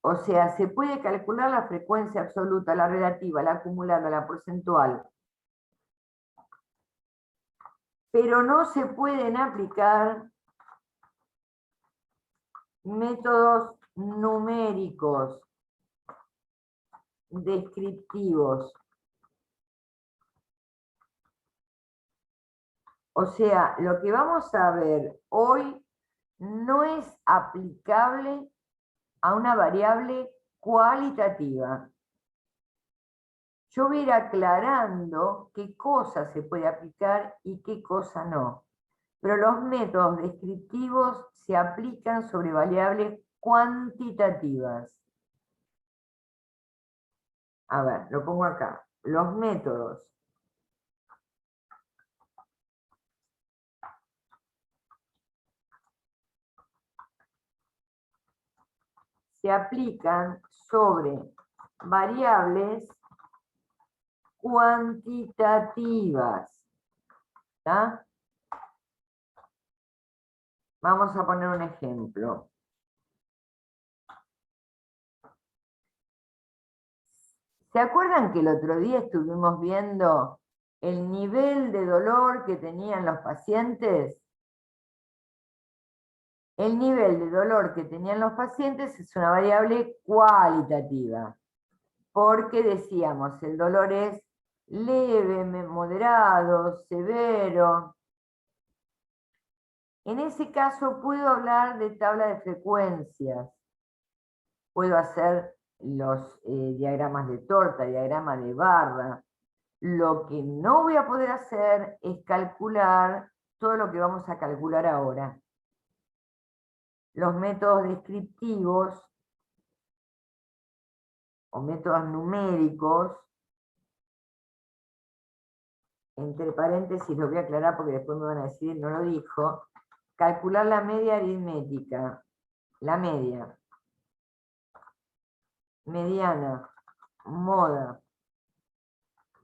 Speaker 1: O sea, se puede calcular la frecuencia absoluta, la relativa, la acumulada, la porcentual. Pero no se pueden aplicar métodos numéricos descriptivos. O sea, lo que vamos a ver hoy es aplicable a una variable cualitativa. Yo voy a ir aclarando qué cosa se puede aplicar y qué cosa no. Pero los métodos descriptivos se aplican sobre variables cuantitativas. A ver, lo pongo acá. Los métodos se aplican sobre variables cuantitativas. ¿Está? Vamos a poner un ejemplo. ¿Se acuerdan que el otro día estuvimos viendo el nivel de dolor que tenían los pacientes? El nivel de dolor que tenían los pacientes es una variable cualitativa, porque decíamos, el dolor es leve, moderado, severo. En ese caso puedo hablar de tabla de frecuencias, puedo hacer los diagramas de torta, diagrama de barra. Lo que no voy a poder hacer es calcular todo lo que vamos a calcular ahora. Los métodos descriptivos o métodos numéricos, entre paréntesis lo voy a aclarar porque después me van a decir, no lo dijo, calcular la media aritmética, la media, mediana, moda,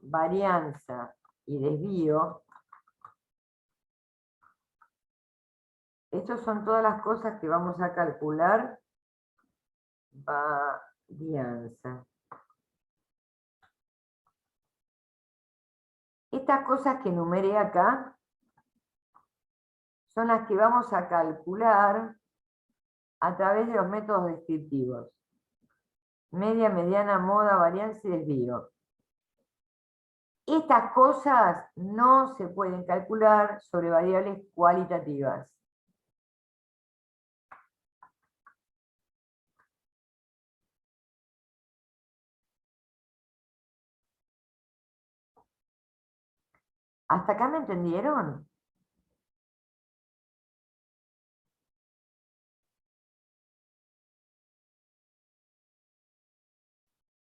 Speaker 1: varianza y desvío. Estas son todas las cosas que vamos a calcular. Varianza. Estas cosas que enumeré acá son las que vamos a calcular a través de los métodos descriptivos. Media, mediana, moda, varianza y desvío. Estas cosas no se pueden calcular sobre variables cualitativas. ¿Hasta acá me entendieron?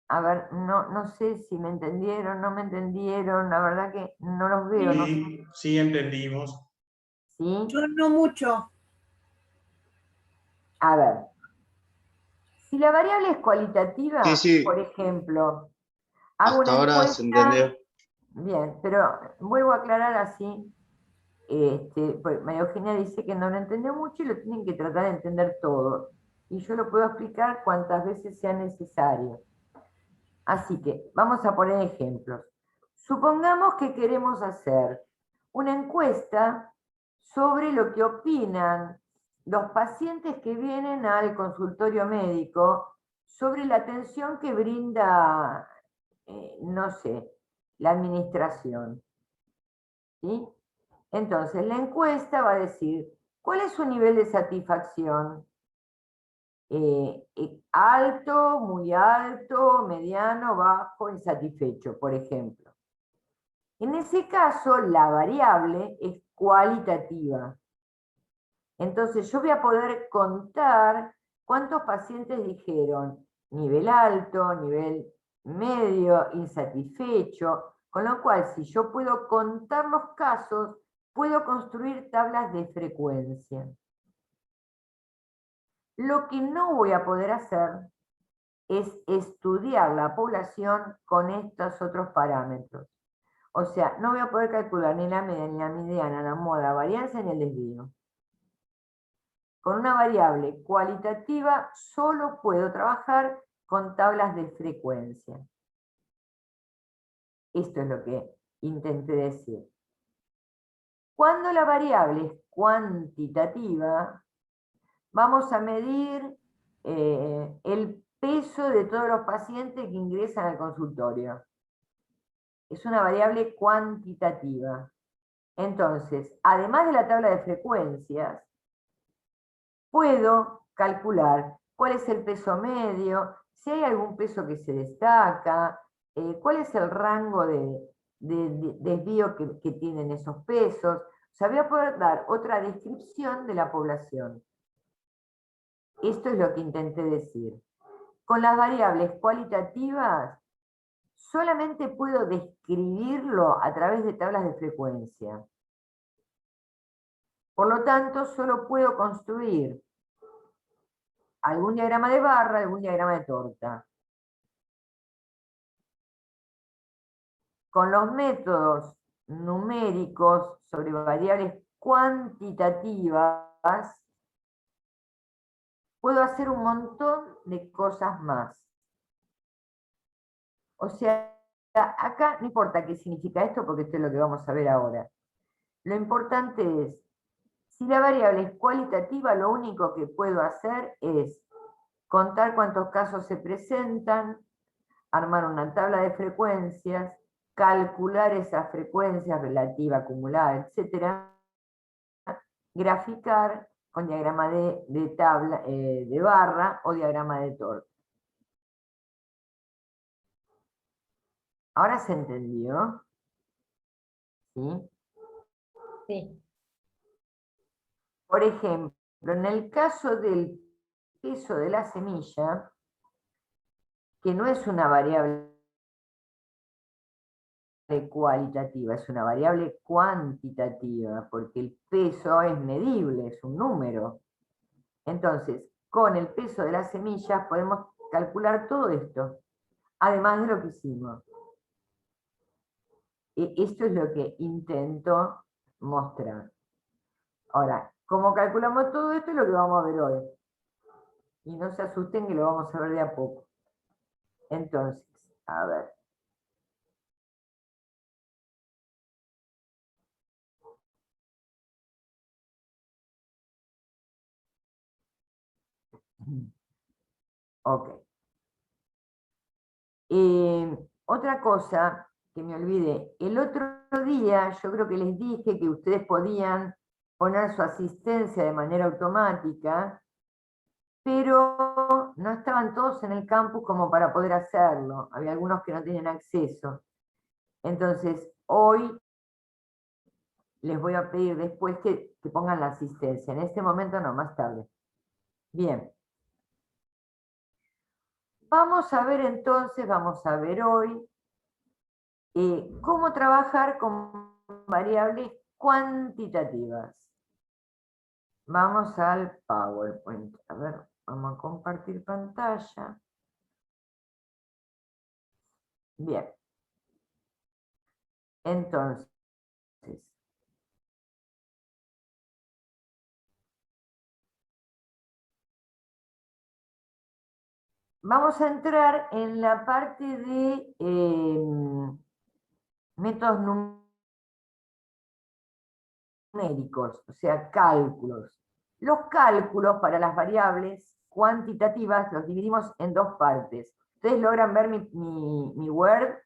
Speaker 1: A ver, no sé si me entendieron, no me entendieron, la verdad que no los veo. ¿No?
Speaker 9: Sí, entendimos.
Speaker 1: ¿Sí?
Speaker 7: Yo no mucho.
Speaker 1: A ver, si la variable es cualitativa,
Speaker 8: Sí, sí.
Speaker 1: por ejemplo, hago
Speaker 8: Hasta
Speaker 1: una
Speaker 8: ahora se
Speaker 1: encuesta.
Speaker 8: entendió.
Speaker 1: Bien, pero vuelvo a aclarar así. Pues María Eugenia dice que no lo entendió mucho y lo tienen que tratar de entender todo. Y yo lo puedo explicar cuantas veces sea necesario. Así que vamos a poner ejemplos. Supongamos que queremos hacer una encuesta sobre lo que opinan los pacientes que vienen al consultorio médico sobre la atención que brinda, no sé, la administración. ¿Sí? Entonces, la encuesta va a decir, ¿cuál es su nivel de satisfacción? Alto, muy alto, mediano, bajo, insatisfecho, por ejemplo. En ese caso, la variable es cualitativa. Entonces, yo voy a poder contar cuántos pacientes dijeron nivel alto, nivel medio, insatisfecho, con lo cual, si yo puedo contar los casos, puedo construir tablas de frecuencia. Lo que no voy a poder hacer es estudiar la población con estos otros parámetros. O sea, no voy a poder calcular ni la media, ni la mediana, la moda, varianza, ni el desvío. Con una variable cualitativa solo puedo trabajar con tablas de frecuencia. Esto es lo que intenté decir. Cuando la variable es cuantitativa, vamos a medir el peso de todos los pacientes que ingresan al consultorio. Es una variable cuantitativa. Entonces, además de la tabla de frecuencias, puedo calcular cuál es el peso medio, si hay algún peso que se destaca, cuál es el rango de desvío que tienen esos pesos. O sea, voy a poder dar otra descripción de la población. Esto es lo que intenté decir. Con las variables cualitativas, solamente puedo describirlo a través de tablas de frecuencia. Por lo tanto, solo puedo construir algún diagrama de barra, algún diagrama de torta. Con los métodos numéricos sobre variables cuantitativas, puedo hacer un montón de cosas más. O sea, acá no importa qué significa esto, porque esto es lo que vamos a ver ahora. Lo importante es, si la variable es cualitativa, lo único que puedo hacer es contar cuántos casos se presentan, armar una tabla de frecuencias, calcular esas frecuencias relativa, acumulada, etc. Graficar con diagrama de tabla, de barra o diagrama de torta. ¿Ahora se entendió? ¿Sí?
Speaker 2: Sí.
Speaker 1: Por ejemplo, en el caso del peso de la semilla, que no es una variable cualitativa, es una variable cuantitativa, porque el peso es medible, es un número. Entonces, con el peso de las semillas podemos calcular todo esto, además de lo que hicimos. Esto es lo que intento mostrar. Ahora, ¿cómo calculamos todo esto? Es lo que vamos a ver hoy. Y no se asusten que lo vamos a ver de a poco. Entonces, a ver. Ok. Otra cosa que me olvidé. El otro día yo creo que les dije que ustedes podían poner su asistencia de manera automática, pero no estaban todos en el campus como para poder hacerlo. Había algunos que no tenían acceso. Entonces, hoy les voy a pedir después que pongan la asistencia. En este momento no, más tarde. Bien. Vamos a ver entonces, vamos a ver hoy, cómo trabajar con variables cuantitativas. Vamos al PowerPoint. A ver, vamos a compartir pantalla. Bien. Entonces, vamos a entrar en la parte de métodos numéricos, o sea, cálculos. Los cálculos para las variables cuantitativas los dividimos en dos partes. ¿Ustedes logran ver mi Word?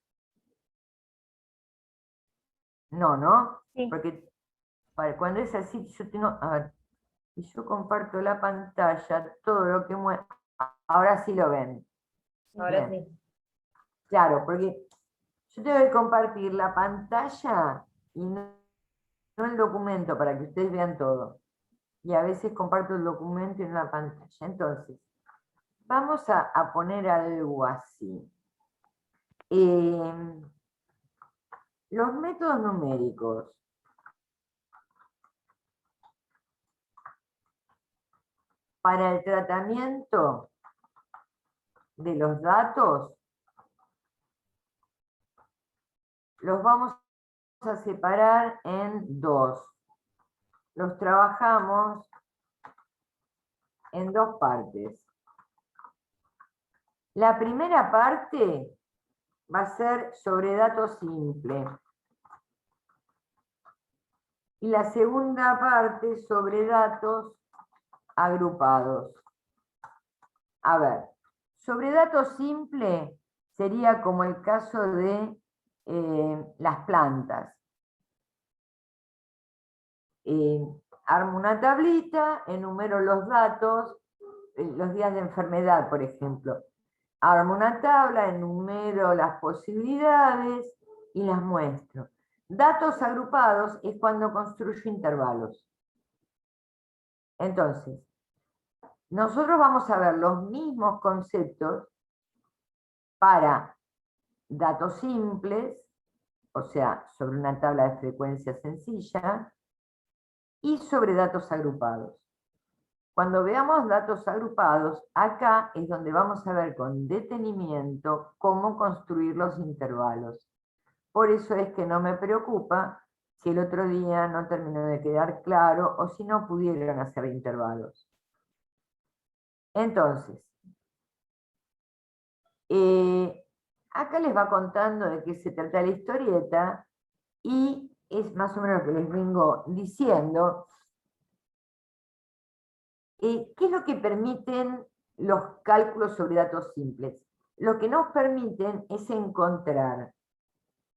Speaker 1: No, ¿no?
Speaker 5: Sí.
Speaker 1: Porque cuando es así, yo tengo, a ver, si yo comparto la pantalla, todo lo que muestra, ahora sí lo ven.
Speaker 2: Ahora
Speaker 1: Bien.
Speaker 2: sí.
Speaker 1: Claro, porque yo tengo que compartir la pantalla y no el documento para que ustedes vean todo. Y a veces comparto el documento en la pantalla. Entonces, vamos a poner algo así. Los métodos numéricos. Para el tratamiento de los datos, los vamos a separar en dos. Los trabajamos en dos partes. La primera parte va a ser sobre datos simples. Y la segunda parte sobre datos agrupados. A ver, sobre datos simples sería como el caso de las plantas. armo una tablita, enumero los datos, los días de enfermedad, por ejemplo. Armo una tabla, enumero las posibilidades y las muestro. Datos agrupados es cuando construyo intervalos. Entonces, nosotros vamos a ver los mismos conceptos para datos simples, o sea, sobre una tabla de frecuencia sencilla, y sobre datos agrupados. Cuando veamos datos agrupados, acá es donde vamos a ver con detenimiento cómo construir los intervalos. Por eso es que no me preocupa si el otro día no terminó de quedar claro o si no pudieron hacer intervalos. Entonces, acá les va contando de qué se trata la historieta y es más o menos lo que les vengo diciendo. ¿Qué es lo que permiten los cálculos sobre datos simples? Lo que nos permiten es encontrar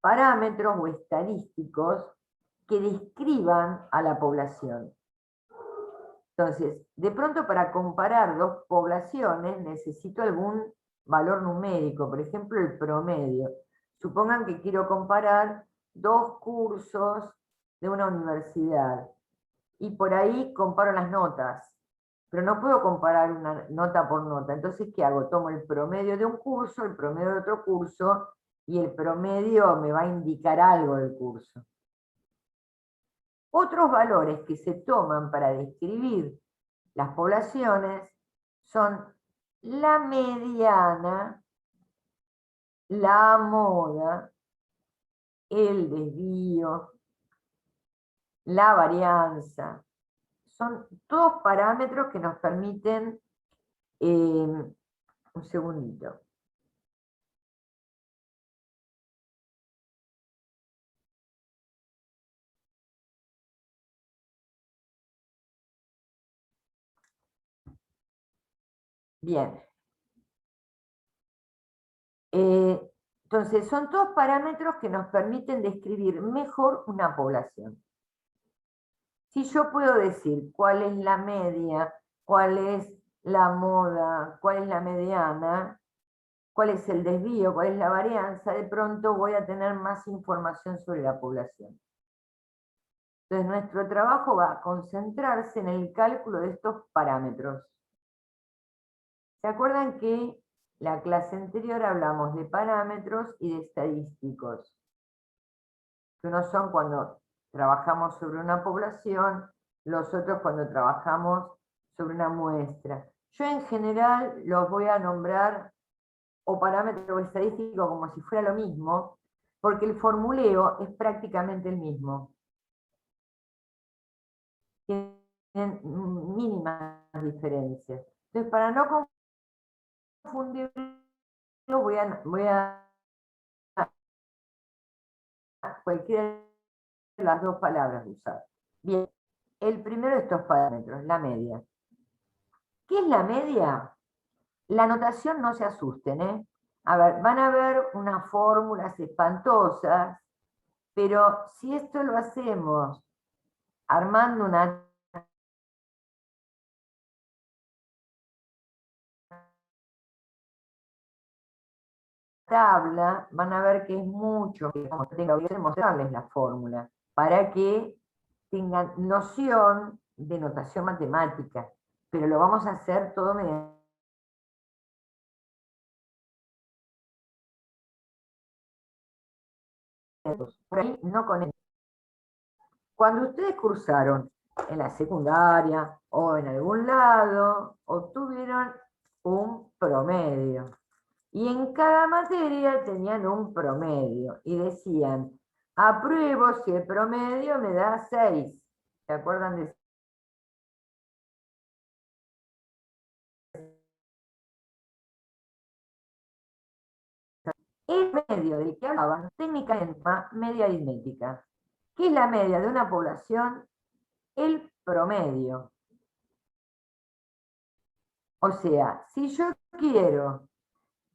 Speaker 1: parámetros o estadísticos que describan a la población. Entonces, de pronto para comparar dos poblaciones necesito algún valor numérico, por ejemplo el promedio. Supongan que quiero comparar dos cursos de una universidad y por ahí comparo las notas, pero no puedo comparar una nota por nota. Entonces, ¿qué hago? Tomo el promedio de un curso, el promedio de otro curso, y el promedio me va a indicar algo del curso. Otros valores que se toman para describir las poblaciones son la mediana, la moda, el desvío, la varianza. Son todos parámetros que nos permiten, un segundito. Bien. Entonces, son todos parámetros que nos permiten describir mejor una población. Si yo puedo decir cuál es la media, cuál es la moda, cuál es la mediana, cuál es el desvío, cuál es la varianza, de pronto voy a tener más información sobre la población. Entonces, nuestro trabajo va a concentrarse en el cálculo de estos parámetros. ¿Se acuerdan que la clase anterior hablamos de parámetros y de estadísticos? Que unos son cuando trabajamos sobre una población, los otros cuando trabajamos sobre una muestra. Yo en general los voy a nombrar o parámetro o estadístico como si fuera lo mismo, porque el formuleo es prácticamente el mismo. Tienen mínimas diferencias. Entonces, para no confundirlo, voy a cualquiera de las dos palabras usar. Bien, el primero de estos parámetros, la media. ¿Qué es la media? La notación, no se asusten, ¿eh? A ver, van a ver unas fórmulas espantosas, pero si esto lo hacemos armando una tabla, van a ver que es mucho, como tengo que mostrarles la fórmula, para que tengan noción de notación matemática, pero lo vamos a hacer todo mediante por ahí no con. Cuando ustedes cursaron en la secundaria o en algún lado, obtuvieron un promedio. Y en cada materia tenían un promedio. Y decían, apruebo si el promedio me da 6. ¿Se acuerdan de eso? El medio del que hablaban técnicamente media aritmética. ¿Qué es la media de una población? El promedio. O sea, si yo quiero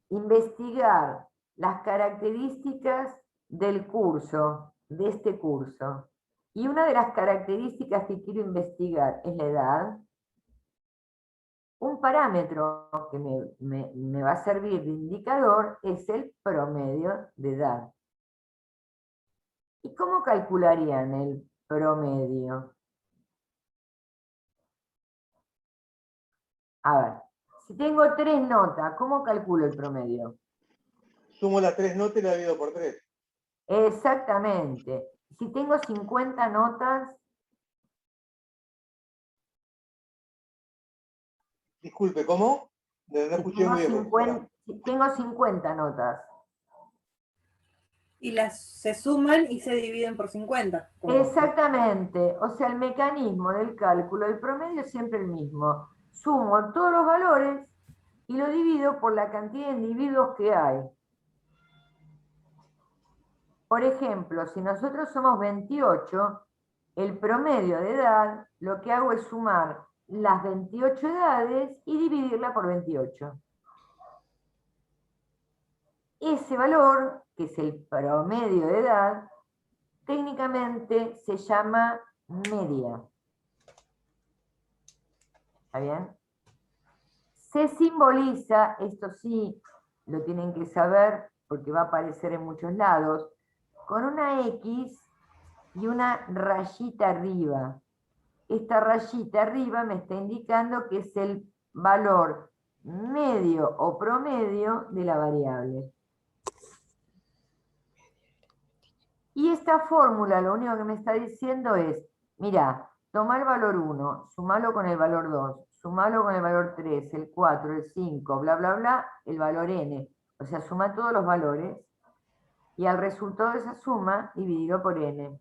Speaker 1: investigar las características del curso, de este curso, Y una de las características que quiero investigar es la edad. Un parámetro que me va a servir de indicador es el promedio de edad. ¿Y cómo calcularían el promedio? A ver, si tengo 3 notas, ¿cómo calculo el promedio?
Speaker 10: Sumo las 3 notas y la divido por 3.
Speaker 1: Exactamente. Si tengo 50 notas,
Speaker 10: Disculpe, ¿cómo? No escuché muy bien.
Speaker 1: si tengo 50 notas.
Speaker 7: Y se suman y se dividen por 50.
Speaker 1: Exactamente. O sea, el mecanismo del cálculo del promedio es siempre el mismo. Sumo todos los valores y lo divido por la cantidad de individuos que hay. Por ejemplo, si nosotros somos 28, el promedio de edad, lo que hago es sumar las 28 edades y dividirla por 28. Ese valor, que es el promedio de edad, técnicamente se llama media. ¿Está bien? Se simboliza, esto sí, lo tienen que saber porque va a aparecer en muchos lados, con una X y una rayita arriba. Esta rayita arriba me está indicando que es el valor medio o promedio de la variable. Y esta fórmula lo único que me está diciendo es, mira, toma el valor 1, sumalo con el valor 2, sumalo con el valor 3, el 4, el 5, bla, bla, bla, el valor n. O sea, suma todos los valores y al resultado de esa suma dividido por n.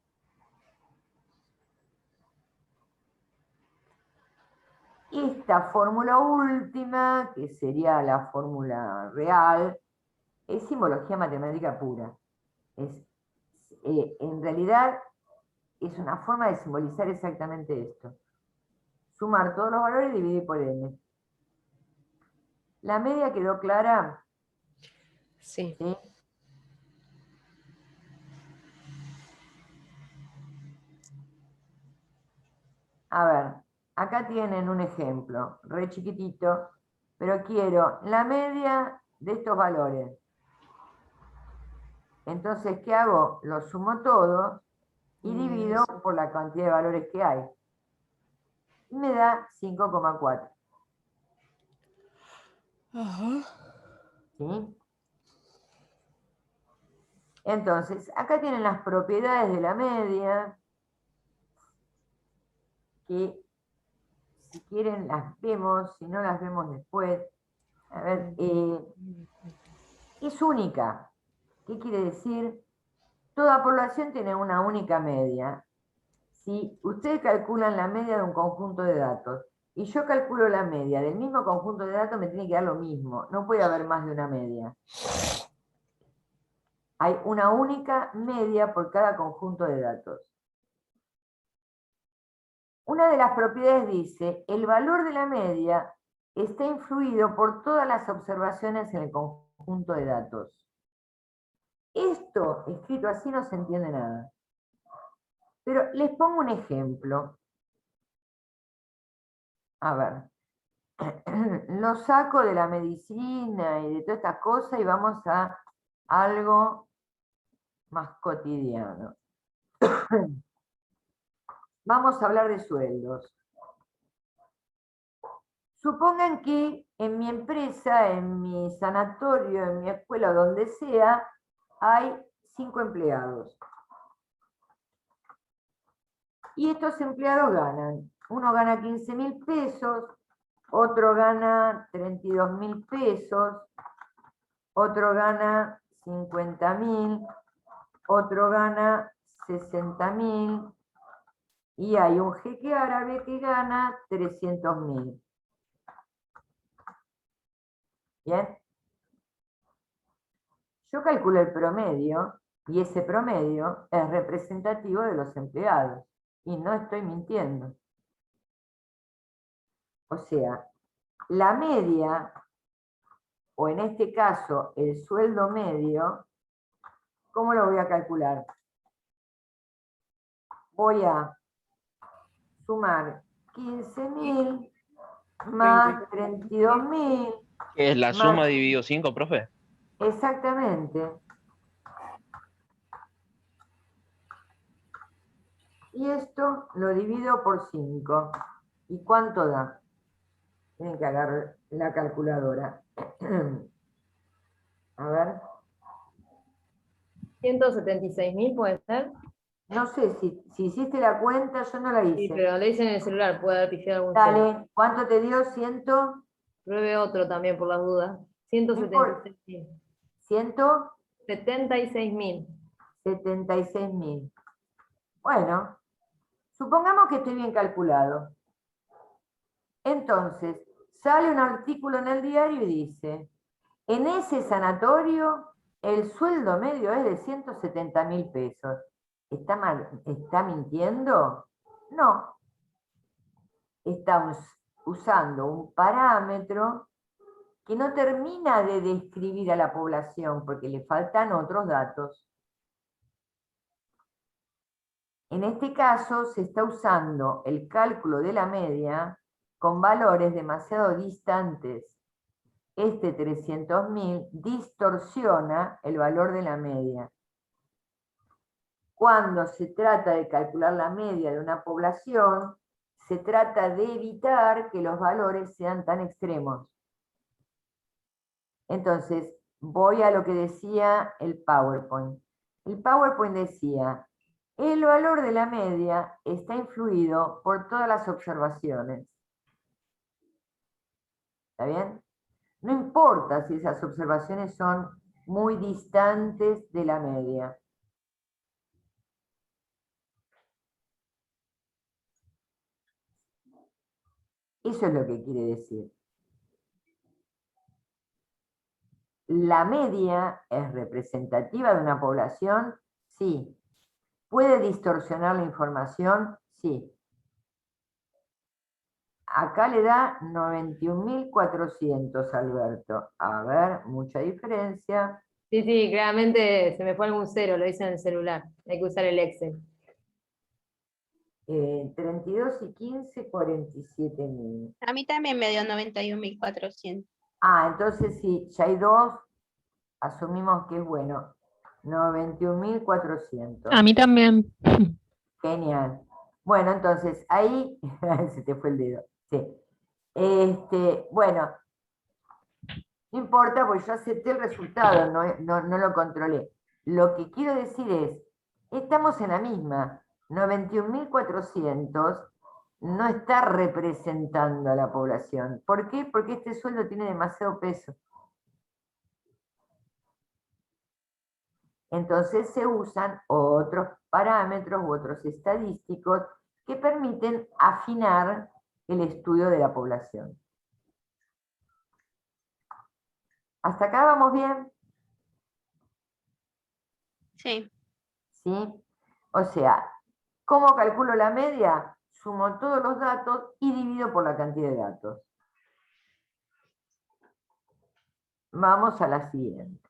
Speaker 1: Esta fórmula última, que sería la fórmula real, es simbología matemática pura. En realidad es una forma de simbolizar exactamente esto. Sumar todos los valores y dividir por n. ¿La media quedó clara?
Speaker 11: Sí.
Speaker 1: ¿Sí? A ver, acá tienen un ejemplo, re chiquitito, pero quiero la media de estos valores. Entonces, ¿qué hago? Los sumo todos y divido por la cantidad de valores que hay. Y me da 5,4. ¿Sí? Entonces, acá tienen las propiedades de la media, que si quieren las vemos, si no las vemos después. A ver, es única. ¿Qué quiere decir? Toda población tiene una única media. Si ustedes calculan la media de un conjunto de datos y yo calculo la media del mismo conjunto de datos, me tiene que dar lo mismo. No puede haber más de una media. Hay una única media por cada conjunto de datos. Una de las propiedades dice, el valor de la media está influido por todas las observaciones en el conjunto de datos. Esto, escrito así, no se entiende nada. Pero les pongo un ejemplo. A ver, lo saco de la medicina y de todas estas cosas y vamos a algo más cotidiano. Vamos a hablar de sueldos. Supongan que en mi empresa, en mi sanatorio, en mi escuela, donde sea, hay 5 empleados. Y estos empleados ganan. Uno gana 15.000 pesos, otro gana 32.000 pesos, otro gana 50.000, otro gana 60.000, y hay un jeque árabe que gana 300.000. ¿Bien? Yo calculo el promedio, y ese promedio es representativo de los empleados, y no estoy mintiendo. O sea, la media, o en este caso el sueldo medio, ¿cómo lo voy a calcular? voy a sumar 15.000 más 32.000.
Speaker 6: ¿Qué es la
Speaker 1: más-
Speaker 6: suma dividido 5, profe?
Speaker 1: Exactamente. Y esto lo divido por 5. ¿Y cuánto da? Tienen que agarrar la calculadora. A ver.
Speaker 2: 176.000 puede ser.
Speaker 1: No sé, si hiciste la cuenta, yo no la hice.
Speaker 2: Sí, pero lo hice en el celular, puede haber pifiado algún cero.
Speaker 1: Dale, ¿cuánto te dio? 100.
Speaker 2: Pruebe otro también por las dudas. 176.000. 76.000.
Speaker 1: 176.000. Bueno, supongamos que esté bien calculado. Entonces, sale un artículo en el diario y dice, en ese sanatorio el sueldo medio es de 170.000 pesos. ¿Está mintiendo? No. Está usando un parámetro que no termina de describir a la población porque le faltan otros datos. En este caso se está usando el cálculo de la media con valores demasiado distantes. Este 300.000 distorsiona el valor de la media. Cuando se trata de calcular la media de una población, se trata de evitar que los valores sean tan extremos. Entonces, voy a lo que decía el PowerPoint. El PowerPoint decía, el valor de la media está influido por todas las observaciones. ¿Está bien? No importa si esas observaciones son muy distantes de la media. Eso es lo que quiere decir. ¿La media es representativa de una población? Sí. ¿Puede distorsionar la información? Sí. Acá le da 91.400, Alberto. A ver, mucha diferencia.
Speaker 2: Sí, sí, claramente se me fue algún cero, lo hice en el celular. Hay que usar el Excel.
Speaker 1: 32 y 15, 47.000.
Speaker 3: A mí también me dio 91.400.
Speaker 1: Ah, entonces sí, ya hay dos. Asumimos que es bueno. 91.400.
Speaker 11: A mí también.
Speaker 1: Genial. Bueno, entonces ahí se te fue el dedo. Sí. Bueno, no importa, porque yo acepté el resultado, no lo controlé. Lo que quiero decir es, estamos en la misma. 91.400 no está representando a la población. ¿Por qué? Porque este sueldo tiene demasiado peso. Entonces se usan otros parámetros u otros estadísticos que permiten afinar el estudio de la población. ¿Hasta acá vamos bien?
Speaker 3: Sí.
Speaker 1: ¿Sí? O sea, ¿cómo calculo la media? Sumo todos los datos y divido por la cantidad de datos. Vamos a la siguiente.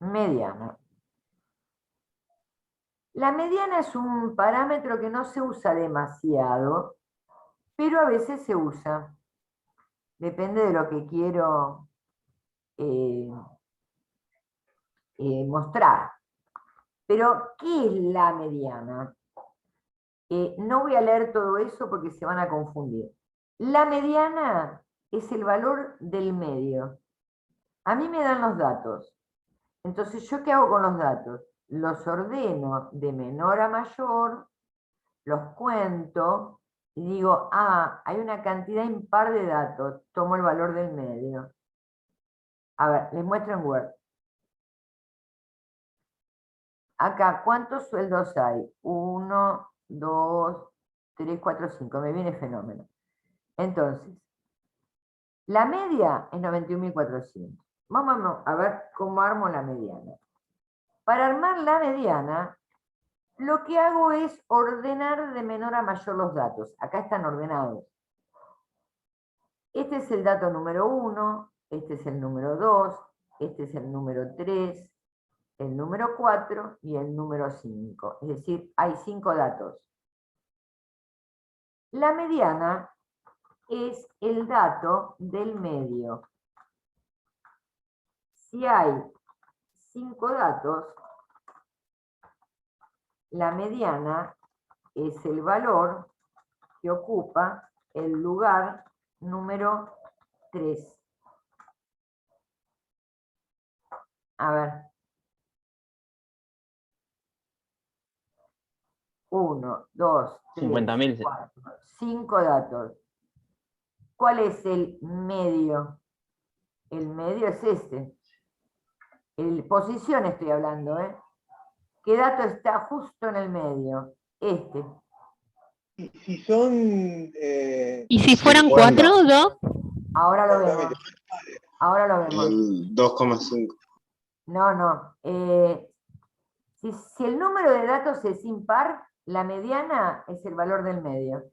Speaker 1: Mediana. La mediana es un parámetro que no se usa demasiado, pero a veces se usa. Depende de lo que quiero mostrar. Pero, ¿qué es la mediana? No voy a leer todo eso porque se van a confundir. La mediana es el valor del medio. A mí me dan los datos. Entonces, ¿yo qué hago con los datos? Los ordeno de menor a mayor, los cuento y digo, ah, hay una cantidad impar de datos, tomo el valor del medio. A ver, les muestro en Word. Acá, ¿cuántos sueldos hay? 1, 2, 3, 4, 5. Me viene fenómeno. Entonces, la media es 91.400. Vamos a ver cómo armo la mediana. Para armar la mediana, lo que hago es ordenar de menor a mayor los datos. Acá están ordenados. Este es el dato número 1, este es el número 2, este es el número 3, el número 4 y el número 5. Es decir, hay 5 datos. La mediana es el dato del medio. Si hay 5 datos, la mediana es el valor que ocupa el lugar número 3. A ver. 1, 2, 3,
Speaker 6: 50.000.
Speaker 1: 4, 5 datos. ¿Cuál es el medio? El medio es este. Posición estoy hablando, ¿eh? ¿Qué dato está justo en el medio? Este.
Speaker 10: Si son...
Speaker 11: ¿Y si fueran
Speaker 8: 50.
Speaker 11: 4 o 2?
Speaker 1: Ahora lo vemos. Ahora lo vemos.
Speaker 8: El 2,5.
Speaker 1: No. Si el número de datos es impar, la mediana es el valor del medio.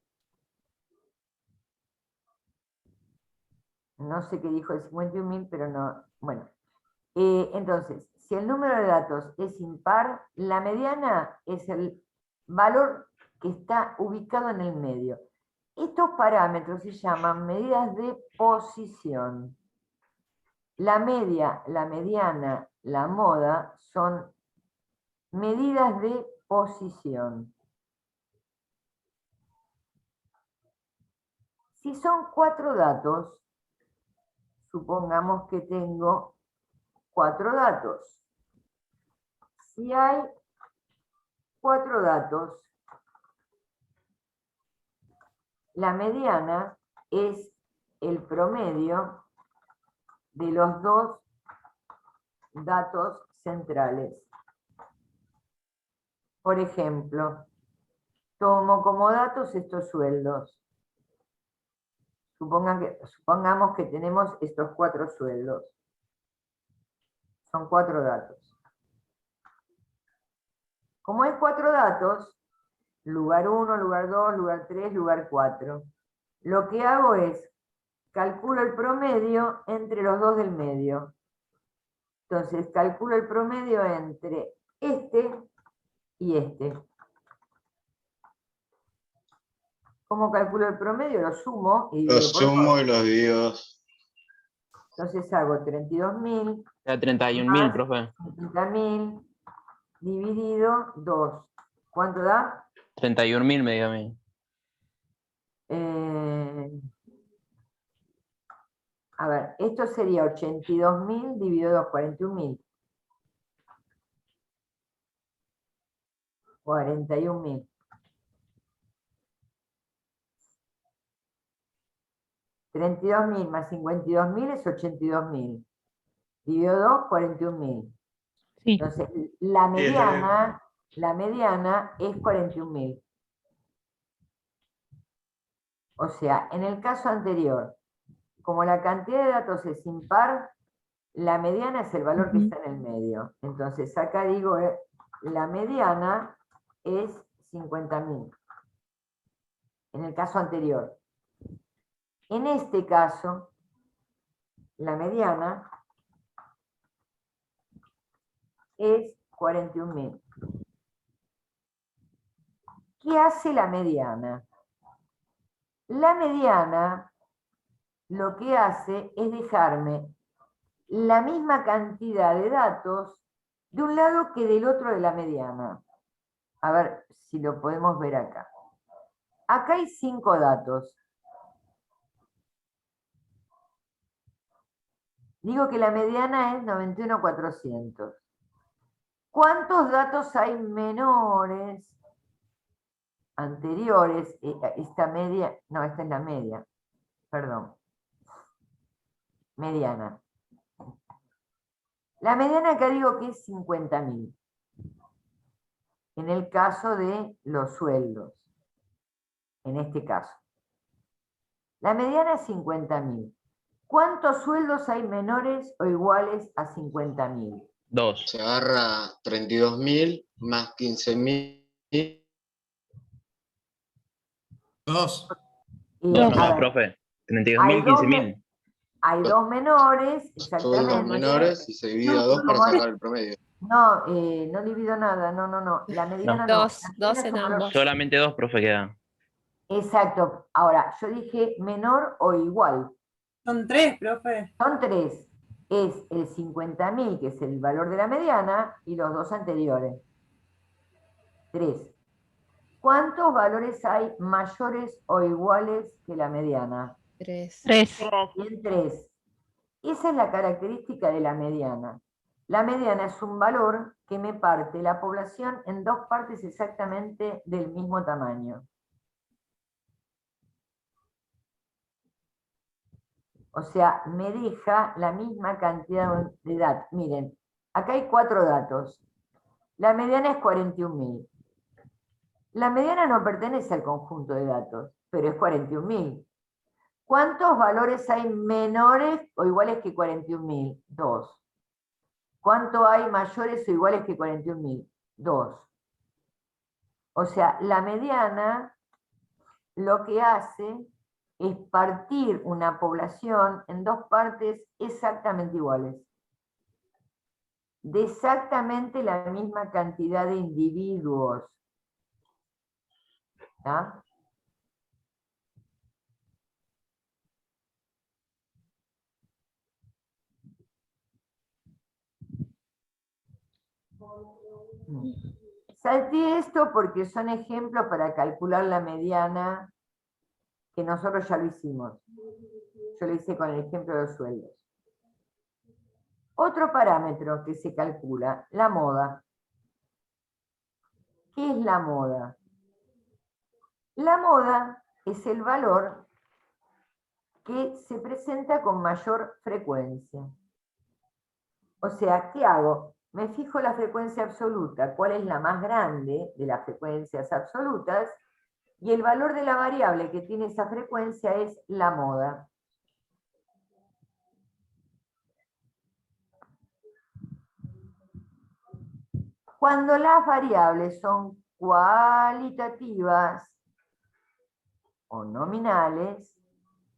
Speaker 1: No sé qué dijo el 51.000, pero no. Bueno. Entonces, si el número de datos es impar, la mediana es el valor que está ubicado en el medio. Estos parámetros se llaman medidas de posición. La media, la mediana, la moda son medidas de posición. Si son 4 datos, supongamos que tengo 4 datos. Si hay 4 datos, la mediana es el promedio de los 2 datos centrales. Por ejemplo, tomo como datos estos sueldos. Supongamos que tenemos estos 4 sueldos. Son 4 datos. Como hay 4 datos, lugar 1, lugar 2, lugar 3, lugar 4, lo que hago es calculo el promedio entre los 2 del medio. Entonces, calculo el promedio entre este y este. ¿Cómo calculo el promedio? Lo sumo y
Speaker 8: Los sumo y los divido.
Speaker 1: Entonces hago 32.000.
Speaker 6: Ya 31.000,
Speaker 1: más
Speaker 6: profe.
Speaker 1: 50.000 dividido 2. ¿Cuánto da?
Speaker 6: 31.000 me dio a mí.
Speaker 1: A ver, esto sería 82.000 dividido 2, 41.000. 41.000. 32.000 más 52.000 es 82.000. Dividido 2, 41.000.
Speaker 11: Sí.
Speaker 1: Entonces, la mediana es 41.000. O sea, en el caso anterior, como la cantidad de datos es impar, la mediana es el valor que está en el medio. Entonces, acá digo, la mediana es 50.000. En el caso anterior. En este caso, la mediana es 41.000. ¿Qué hace la mediana? La mediana lo que hace es dejarme la misma cantidad de datos de un lado que del otro de la mediana. A ver si lo podemos ver acá. Acá hay 5 datos. Digo que la mediana es 91.400. ¿Cuántos datos hay menores, anteriores? Esta media, no, esta es la media, perdón. Mediana. La mediana acá digo que es 50.000. En el caso de los sueldos. En este caso. La mediana es 50.000. ¿Cuántos sueldos hay menores o iguales a 50.000?
Speaker 6: 2.
Speaker 8: Se agarra 32.000 más 15.000.
Speaker 9: 2.
Speaker 6: No,
Speaker 1: a ver,
Speaker 6: profe.
Speaker 1: hay
Speaker 6: 32.000,
Speaker 1: dos
Speaker 6: 15.000.
Speaker 1: Hay 2 menores,
Speaker 8: Sueldos
Speaker 1: exactamente.
Speaker 8: menores y se divide a 2 para
Speaker 1: Como
Speaker 8: sacar el promedio.
Speaker 1: No, no divido nada, no. La mediana no.
Speaker 11: Dos,
Speaker 1: La
Speaker 11: dos
Speaker 1: mediana es
Speaker 11: en
Speaker 1: un valor-
Speaker 11: ambos.
Speaker 6: Solamente dos, profe, quedan.
Speaker 1: Exacto. Ahora, yo dije menor o igual.
Speaker 7: Son 3, profe.
Speaker 1: Son 3. Es el 50.000, que es el valor de la mediana, y los dos anteriores. 3. ¿Cuántos valores hay mayores o iguales que la mediana?
Speaker 11: 3.
Speaker 1: Bien, 3. Esa es la característica de la mediana. La mediana es un valor que me parte la población en dos partes exactamente del mismo tamaño. O sea, me deja la misma cantidad de datos. Miren, acá hay 4 datos. La mediana es 41.000. La mediana no pertenece al conjunto de datos, pero es 41.000. ¿Cuántos valores hay menores o iguales que 41.000? 2. ¿Cuánto hay mayores o iguales que 41.000? 2. O sea, la mediana lo que hace es partir una población en dos partes exactamente iguales. De exactamente la misma cantidad de individuos. ¿Está? Salté esto porque son ejemplos para calcular la mediana, que nosotros ya lo hicimos. Yo lo hice con el ejemplo de los sueldos. Otro parámetro que se calcula, la moda. ¿Qué es la moda? La moda es el valor que se presenta con mayor frecuencia. O sea, ¿qué hago? Me fijo la frecuencia absoluta, cuál es la más grande de las frecuencias absolutas, y el valor de la variable que tiene esa frecuencia es la moda. Cuando las variables son cualitativas o nominales,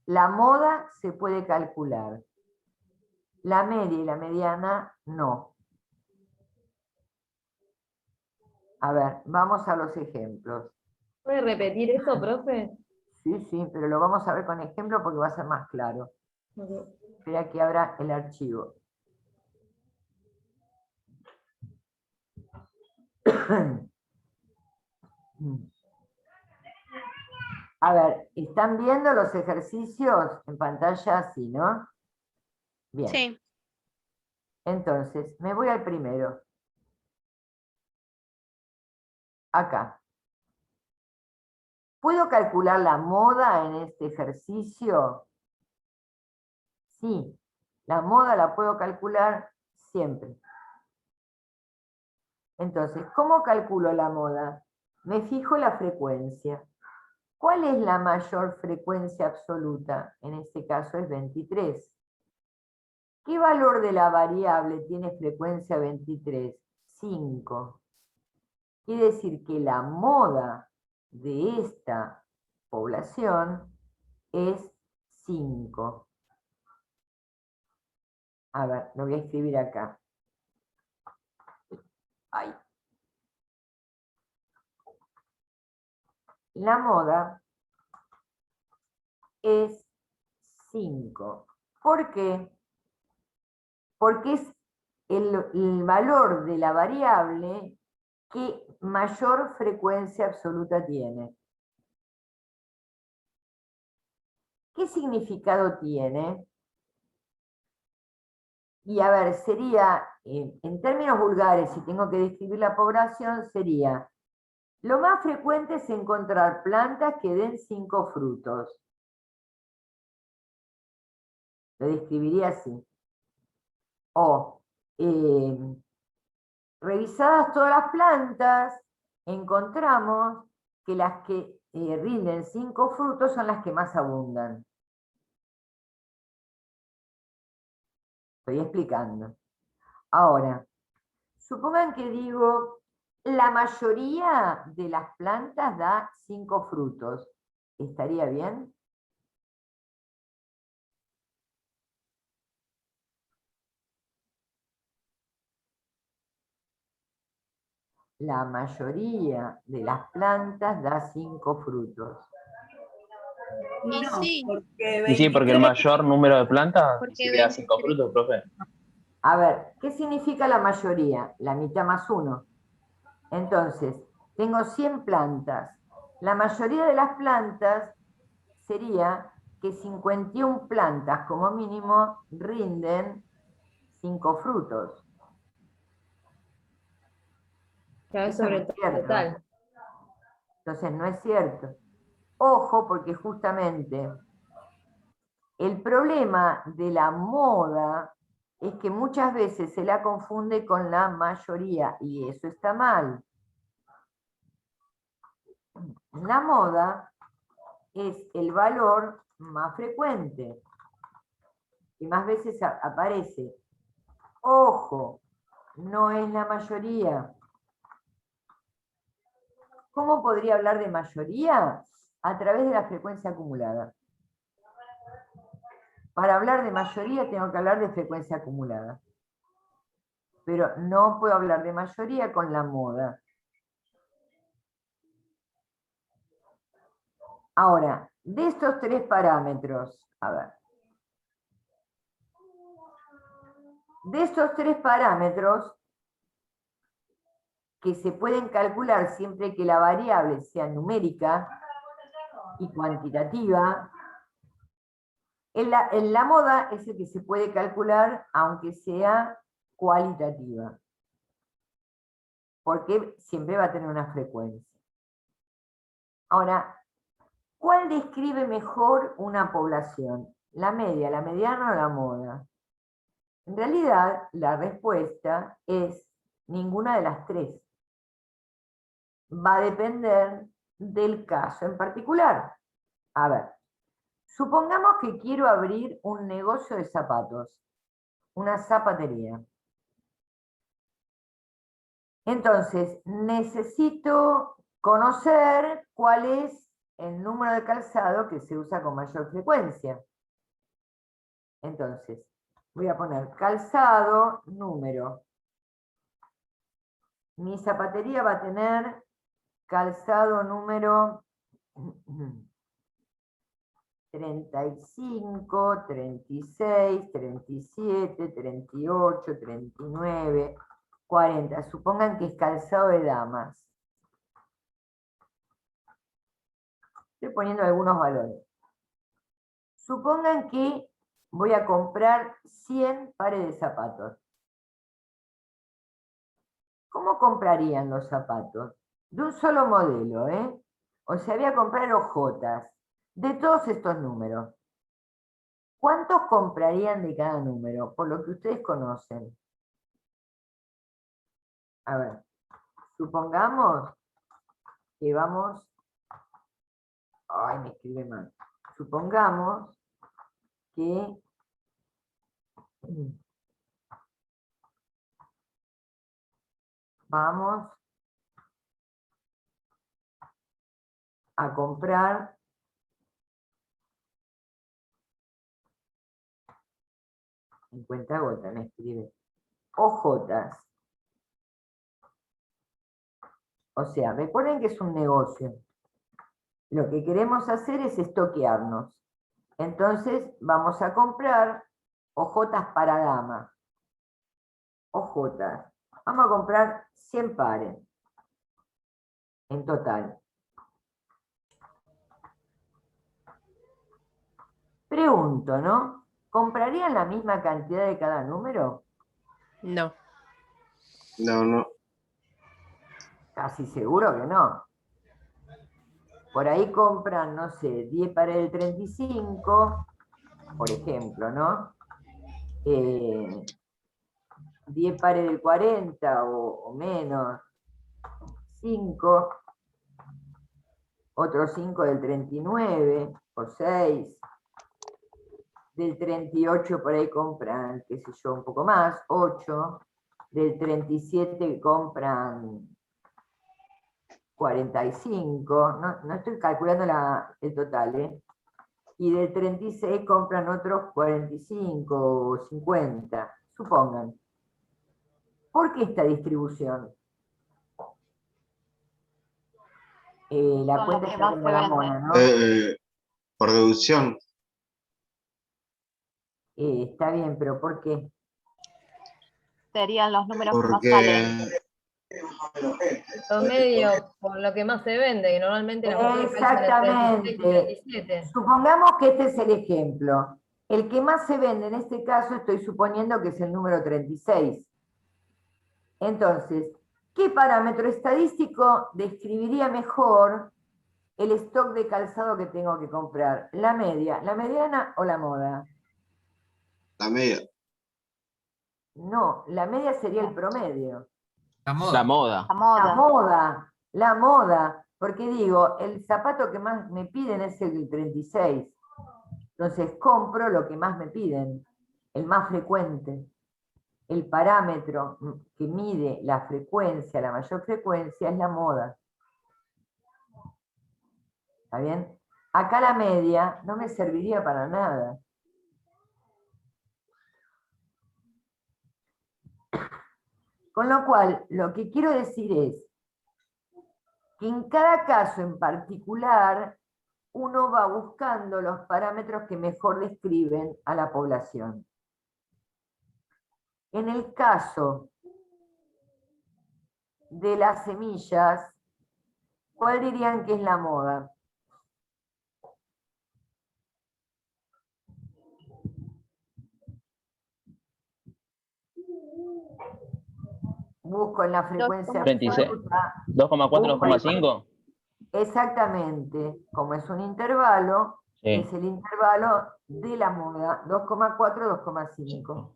Speaker 1: la moda se puede calcular. La media y la mediana no. A ver, vamos a los ejemplos.
Speaker 2: ¿Puede repetir eso, profe?
Speaker 1: Sí, pero lo vamos a ver con ejemplo porque va a ser más claro. Espera que abra el archivo. A ver, ¿están viendo los ejercicios en pantalla? Sí, ¿no? Bien.
Speaker 3: Sí.
Speaker 1: Entonces, me voy al primero. Acá. ¿Puedo calcular la moda en este ejercicio? Sí, la moda la puedo calcular siempre. Entonces, ¿cómo calculo la moda? Me fijo la frecuencia. ¿Cuál es la mayor frecuencia absoluta? En este caso es 23. ¿Qué valor de la variable tiene frecuencia 23? 5. Quiere decir que la moda de esta población es 5. A ver, lo voy a escribir acá. Ay. La moda es 5. ¿Por qué? Porque es el valor de la variable que mayor frecuencia absoluta tiene. ¿Qué significado tiene? Y a ver, sería, en términos vulgares, si tengo que describir la población, sería, lo más frecuente es encontrar plantas que den 5 frutos. Lo describiría así. O, revisadas todas las plantas, encontramos que las que rinden 5 frutos son las que más abundan. Estoy explicando. Ahora, supongan que digo, la mayoría de las plantas da 5 frutos. ¿Estaría bien? la mayoría de las plantas da 5 frutos.
Speaker 3: Y
Speaker 7: No,
Speaker 3: sí,
Speaker 7: porque
Speaker 6: Y sí, porque el
Speaker 7: 23
Speaker 6: mayor número de plantas
Speaker 3: Porque
Speaker 6: sí que da 5
Speaker 3: 23.
Speaker 6: frutos, profe.
Speaker 1: A ver, ¿qué significa la mayoría? La mitad más 1. Entonces, tengo 100 plantas. La mayoría de las plantas sería que 51 plantas como mínimo rinden 5 frutos.
Speaker 2: Ya es
Speaker 1: Eso no
Speaker 2: sobre
Speaker 1: es
Speaker 2: todo
Speaker 1: cierto.
Speaker 2: total.
Speaker 1: Entonces, no es cierto. Ojo, porque justamente el problema de la moda es que muchas veces se la confunde con la mayoría, y eso está mal. La moda es el valor más frecuente, y más veces aparece. Ojo, no es la mayoría. ¿Cómo podría hablar de mayoría? A través de la frecuencia acumulada. Para hablar de mayoría tengo que hablar de frecuencia acumulada. Pero no puedo hablar de mayoría con la moda. Ahora, de estos 3 parámetros, a ver. De estos 3 parámetros, que se pueden calcular siempre que la variable sea numérica y cuantitativa, en la moda es el que se puede calcular aunque sea cualitativa, porque siempre va a tener una frecuencia. Ahora, ¿cuál describe mejor una población? ¿La media, la mediana o la moda? En realidad, la respuesta es ninguna de las 3. Va a depender del caso en particular. A ver, supongamos que quiero abrir un negocio de zapatos, una zapatería. Entonces, necesito conocer cuál es el número de calzado que se usa con mayor frecuencia. Entonces, voy a poner calzado, número. Mi zapatería va a tener calzado número 35, 36, 37, 38, 39, 40. Supongan que es calzado de damas. Estoy poniendo algunos valores. Supongan que voy a comprar 100 pares de zapatos. ¿Cómo comprarían los zapatos? De un solo modelo, ¿eh? O sea, voy a comprar hojotas de todos estos números. ¿Cuántos comprarían de cada número? Por lo que ustedes conocen. A ver, supongamos que vamos... Ay, me escribe mal. Supongamos que... Vamos a comprar 50 gotas, me escribe. Hojotas. O sea, recuerden que es un negocio. Lo que queremos hacer es estoquearnos. Entonces vamos a comprar hojotas para dama. Hojotas. Vamos a comprar 100 pares en total. Pregunto, ¿no? ¿Comprarían la misma cantidad de cada número?
Speaker 12: No.
Speaker 8: No.
Speaker 1: Casi seguro que no. Por ahí compran, no sé, 10 pares del 35, por ejemplo, ¿no? 10 pares del 40 o menos, 5, otros 5 del 39, o 6, del 38 por ahí compran, qué sé yo, un poco más, 8, del 37 compran 45, no estoy calculando el total, ¿eh? Y del 36 compran otros 45 o 50, supongan. ¿Por qué esta distribución? La
Speaker 11: Son
Speaker 1: cuenta
Speaker 11: los que
Speaker 1: está
Speaker 11: más
Speaker 1: como
Speaker 11: se
Speaker 1: la
Speaker 11: venden.
Speaker 1: mona, ¿no?
Speaker 8: Por deducción.
Speaker 1: Está bien, pero ¿por qué?
Speaker 11: Serían los números que más salen.
Speaker 8: Porque
Speaker 2: Promedio por lo que más se vende, que normalmente las mujeres parecen de 36 y
Speaker 1: Exactamente.
Speaker 2: 37.
Speaker 1: Supongamos que este es el ejemplo. El que más se vende en este caso estoy suponiendo que es el número 36. Entonces, ¿qué parámetro estadístico describiría mejor el stock de calzado que tengo que comprar? ¿La media, la mediana o la moda?
Speaker 8: la media.
Speaker 1: No, la media sería el promedio.
Speaker 9: La
Speaker 6: La
Speaker 9: moda.
Speaker 6: moda.
Speaker 11: La moda.
Speaker 1: La moda, porque digo, el zapato que más me piden es el 36. Entonces compro lo que más me piden, el más frecuente. El parámetro que mide la frecuencia, la mayor frecuencia, es la moda. ¿Está bien? Acá la media no me serviría para nada. Con lo cual, lo que quiero decir es que en cada caso en particular, uno va buscando los parámetros que mejor describen a la población. En el caso de las semillas, ¿cuál dirían que es la moda? Busco en la frecuencia
Speaker 6: 36.
Speaker 1: absoluta.
Speaker 6: 2,4, 2,5.
Speaker 1: Exactamente, como es un intervalo,
Speaker 6: Sí.
Speaker 1: es el intervalo de la moda, 2,4, 2,5.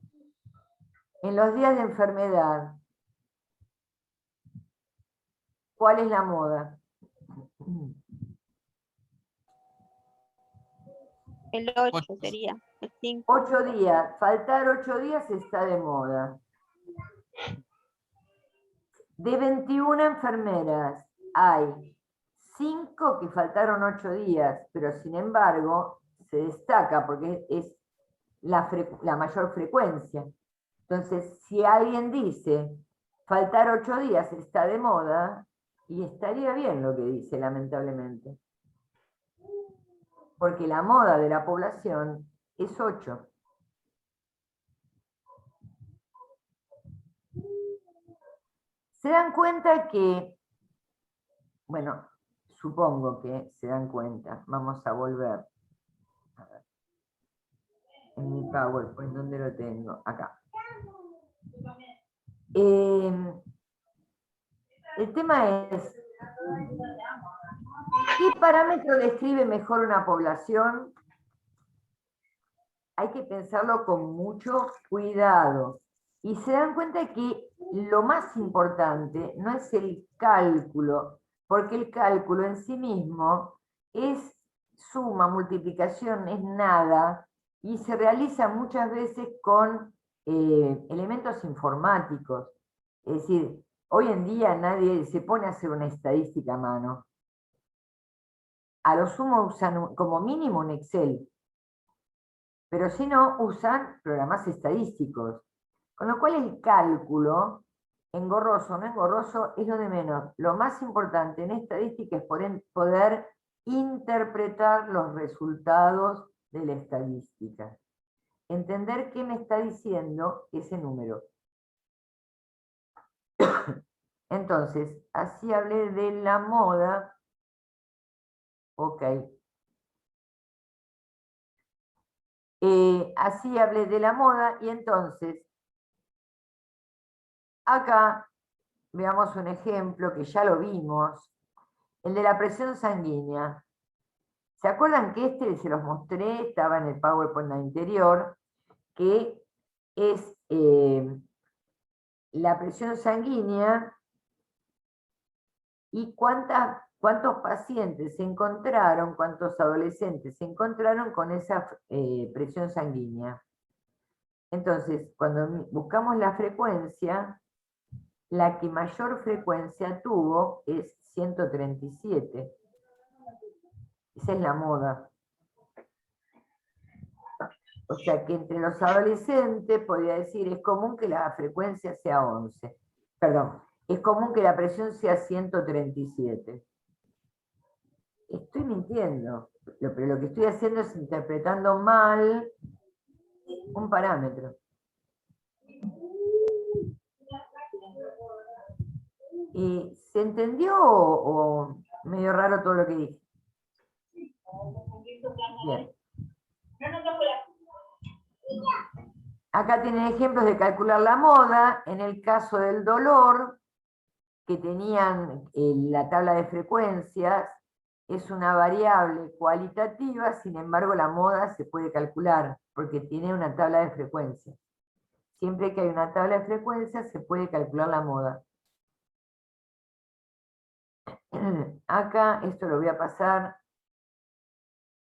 Speaker 1: En los días de enfermedad, ¿cuál es la moda?
Speaker 12: El 8 sería, el 5.
Speaker 1: 8 días, faltar 8 días está de moda. De 21 enfermeras hay 5 que faltaron 8 días, pero sin embargo se destaca porque es la mayor frecuencia. Entonces, si alguien dice faltar 8 días está de moda, y estaría bien lo que dice, lamentablemente. Porque la moda de la población es 8. Se dan cuenta que, bueno, supongo que se dan cuenta, vamos a volver. A ver. En mi PowerPoint, ¿dónde lo tengo? Acá. El tema es, ¿qué parámetro describe mejor una población? Hay que pensarlo con mucho cuidado. Y se dan cuenta que lo más importante no es el cálculo, porque el cálculo en sí mismo es suma, multiplicación, es nada, y se realiza muchas veces con elementos informáticos. Es decir, hoy en día nadie se pone a hacer una estadística a mano. A lo sumo usan como mínimo un Excel, pero si no, usan programas estadísticos. Con lo cual el cálculo, engorroso o no engorroso, es lo de menos. Lo más importante en estadística es poder interpretar los resultados de la estadística. Entender qué me está diciendo ese número. Entonces, así hablé de la moda. Ok. Así hablé de la moda y entonces, acá veamos un ejemplo que ya lo vimos, el de la presión sanguínea. ¿Se acuerdan que este se los mostré? Estaba en el PowerPoint anterior, que es la presión sanguínea y cuántos pacientes se encontraron, cuántos adolescentes se encontraron con esa presión sanguínea. Entonces, cuando buscamos la frecuencia, la que mayor frecuencia tuvo es 137. Esa es la moda. O sea que entre los adolescentes, podría decir, es común que la frecuencia sea 11. Perdón, es común que la presión sea 137. estoy mintiendo, pero lo que estoy haciendo es interpretando mal un parámetro. ¿Se entendió o medio raro todo lo que dije? Bien. Acá tienen ejemplos de calcular la moda. En el caso del dolor, que tenían la tabla de frecuencias, es una variable cualitativa, sin embargo la moda se puede calcular, porque tiene una tabla de frecuencias. Siempre que hay una tabla de frecuencias, se puede calcular la moda. Acá esto lo voy a pasar,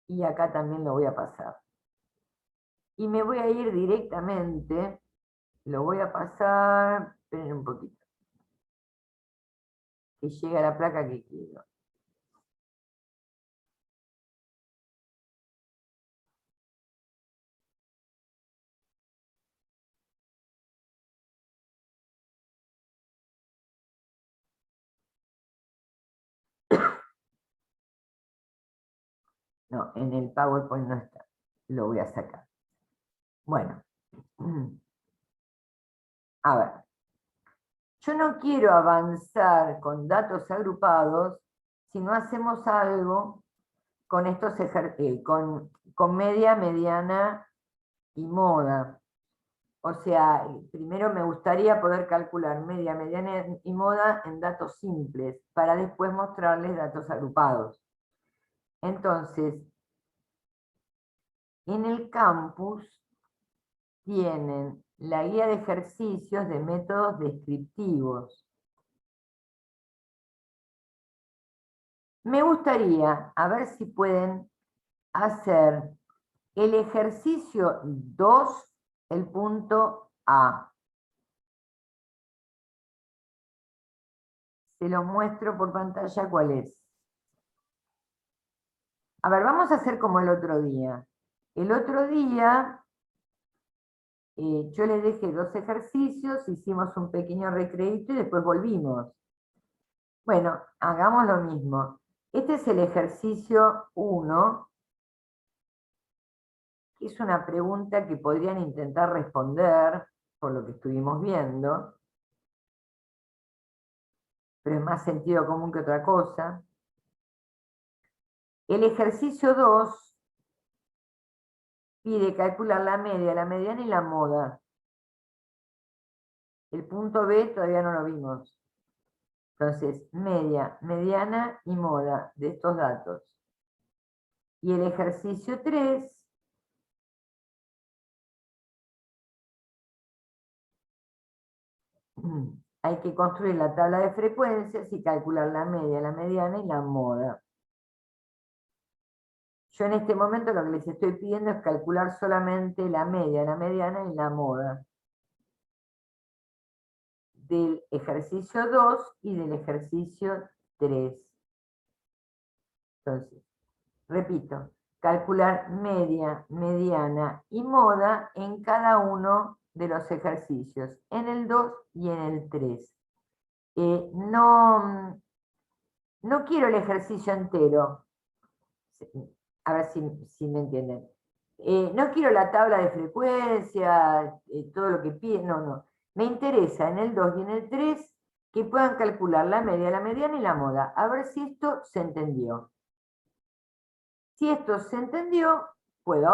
Speaker 1: y acá también lo voy a pasar. Y me voy a ir directamente, lo voy a pasar, esperen un poquito, que llegue a la placa que quiero. No, en el PowerPoint no está, lo voy a sacar. Bueno, a ver, yo no quiero avanzar con datos agrupados si no hacemos algo con estos con media, mediana y moda. O sea, primero me gustaría poder calcular media, mediana y moda en datos simples, para después mostrarles datos agrupados. Entonces, en el campus tienen la guía de ejercicios de métodos descriptivos. Me gustaría, a ver si pueden hacer el ejercicio 2, el punto A. Se los muestro por pantalla cuál es. A ver, vamos a hacer como el otro día. El otro día yo les dejé 2 ejercicios, hicimos un pequeño recreito y después volvimos. Bueno, hagamos lo mismo. Este es el ejercicio 1, que es una pregunta que podrían intentar responder, por lo que estuvimos viendo, pero es más sentido común que otra cosa. El ejercicio 2 pide calcular la media, la mediana y la moda. El punto B todavía no lo vimos. Entonces, media, mediana y moda de estos datos. Y el ejercicio 3 hay que construir la tabla de frecuencias y calcular la media, la mediana y la moda. Yo en este momento lo que les estoy pidiendo es calcular solamente la media, la mediana y la moda del ejercicio 2 y del ejercicio 3. Entonces, repito, calcular media, mediana y moda en cada uno de los ejercicios, en el 2 y en el 3. No quiero el ejercicio entero, a ver si me entienden. No quiero la tabla de frecuencia, todo lo que piden, no. Me interesa en el 2 y en el 3 que puedan calcular la media, la mediana y la moda. A ver si esto se entendió. Si esto se entendió, puedo avanzar.